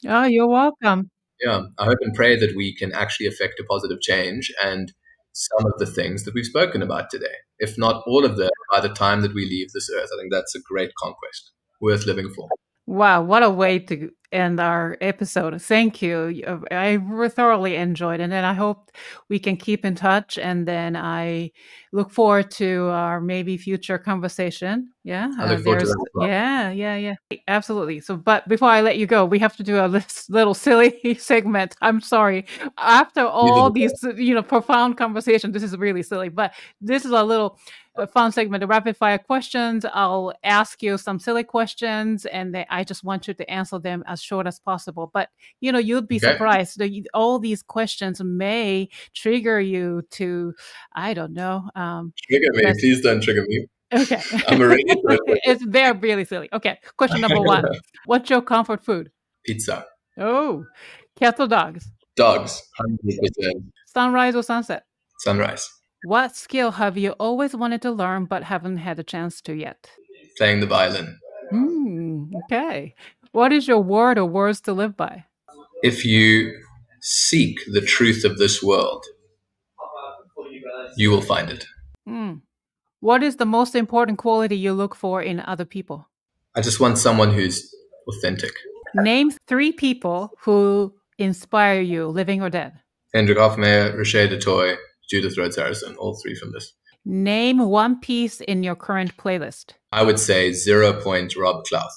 Speaker 1: Oh, you're welcome.
Speaker 2: Yeah. I hope and pray that we can actually affect a positive change, and some of the things that we've spoken about today, if not all of them, by the time that we leave this earth. I think that's a great conquest. worth living for.
Speaker 1: Wow, what a way to end our episode. Thank you. I thoroughly enjoyed it. And then I hope we can keep in touch. And then I look forward to our maybe future conversation. Yeah.
Speaker 2: I look forward to that as well.
Speaker 1: Yeah. Absolutely. So, but before I let you go, we have to do a little silly segment. I'm sorry. After all these, profound conversations, this is really silly, but this is a little fun segment, the rapid fire questions. I'll ask you some silly questions, and I just want you to answer them as short as possible. But you'd be surprised. All these questions may trigger you to, I don't know.
Speaker 2: Trigger me, please don't trigger me.
Speaker 1: Okay,
Speaker 2: I'm already.
Speaker 1: They're really silly. Okay, question number 1: What's your comfort food?
Speaker 2: Pizza.
Speaker 1: Oh, cats or dogs?
Speaker 2: Dogs. 100%.
Speaker 1: Sunrise or sunset?
Speaker 2: Sunrise.
Speaker 1: What skill have you always wanted to learn but haven't had a chance to yet?
Speaker 2: Playing the violin.
Speaker 1: Okay. What is your word or words to live by?
Speaker 2: If you seek the truth of this world, you will find it.
Speaker 1: What is the most important quality you look for in other people?
Speaker 2: I just want someone who's authentic.
Speaker 1: Name 3 people who inspire you, living or dead.
Speaker 2: Hendrik Hofmeyr, Rocher DeToy, Judith Rhodes Harrison, all 3 from this.
Speaker 1: Name 1 piece in your current playlist.
Speaker 2: I would say 0 Point Rob Clough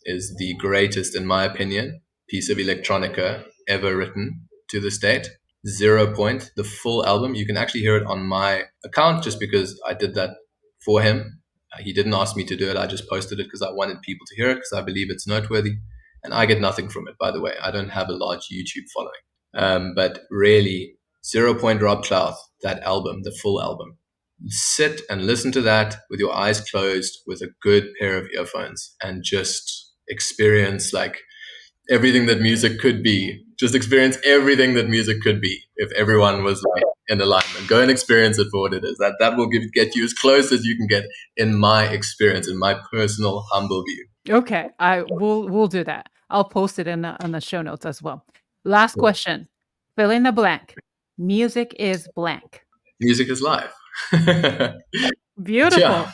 Speaker 2: is the greatest, in my opinion, piece of electronica ever written to this date. 0 Point, the full album. You can actually hear it on my account just because I did that for him. He didn't ask me to do it. I just posted it because I wanted people to hear it because I believe it's noteworthy. And I get nothing from it, by the way. I don't have a large YouTube following. But really, 0 Point Rob Clough, that album, the full album. Sit and listen to that with your eyes closed with a good pair of earphones and just experience like everything that music could be. Just experience everything that music could be if everyone was like in alignment. Go and experience it for what it is. That will get you as close as you can get in my experience, in my personal humble view.
Speaker 1: Okay, we'll do that. I'll post it in the show notes as well. Last question. Fill in the blank. Music is blank.
Speaker 2: Music is life.
Speaker 1: Beautiful.
Speaker 2: Yeah.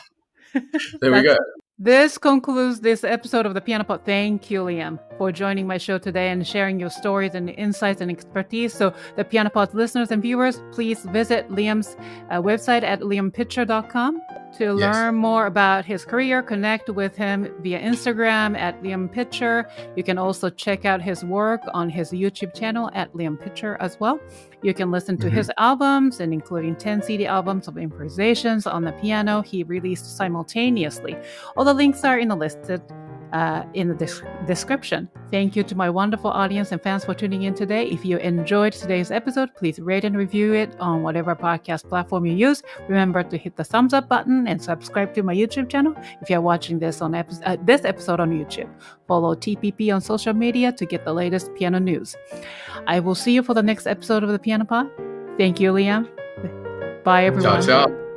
Speaker 2: There we go.
Speaker 1: This concludes this episode of the Piano Pod. Thank you, Liam, for joining my show today and sharing your stories and insights and expertise. So the Piano Pod listeners and viewers, please visit Liam's website at liampitcher.com to learn more about his career. Connect with him via Instagram at Liam Pitcher. You can also check out his work on his YouTube channel at Liam Pitcher as well. You can listen to his albums, and including 10 CD albums of improvisations on the piano he released simultaneously. All the links are in the description. Thank you to my wonderful audience and fans for tuning in today. If you enjoyed today's episode, please rate and review it on whatever podcast platform you use. Remember to hit the thumbs up button and subscribe to my YouTube channel if you're watching this on this episode on YouTube. Follow TPP on social media to get the latest piano news. I will see you for the next episode of the Piano Pod. Thank you, Liam. Bye, everyone.
Speaker 2: Ciao, ciao.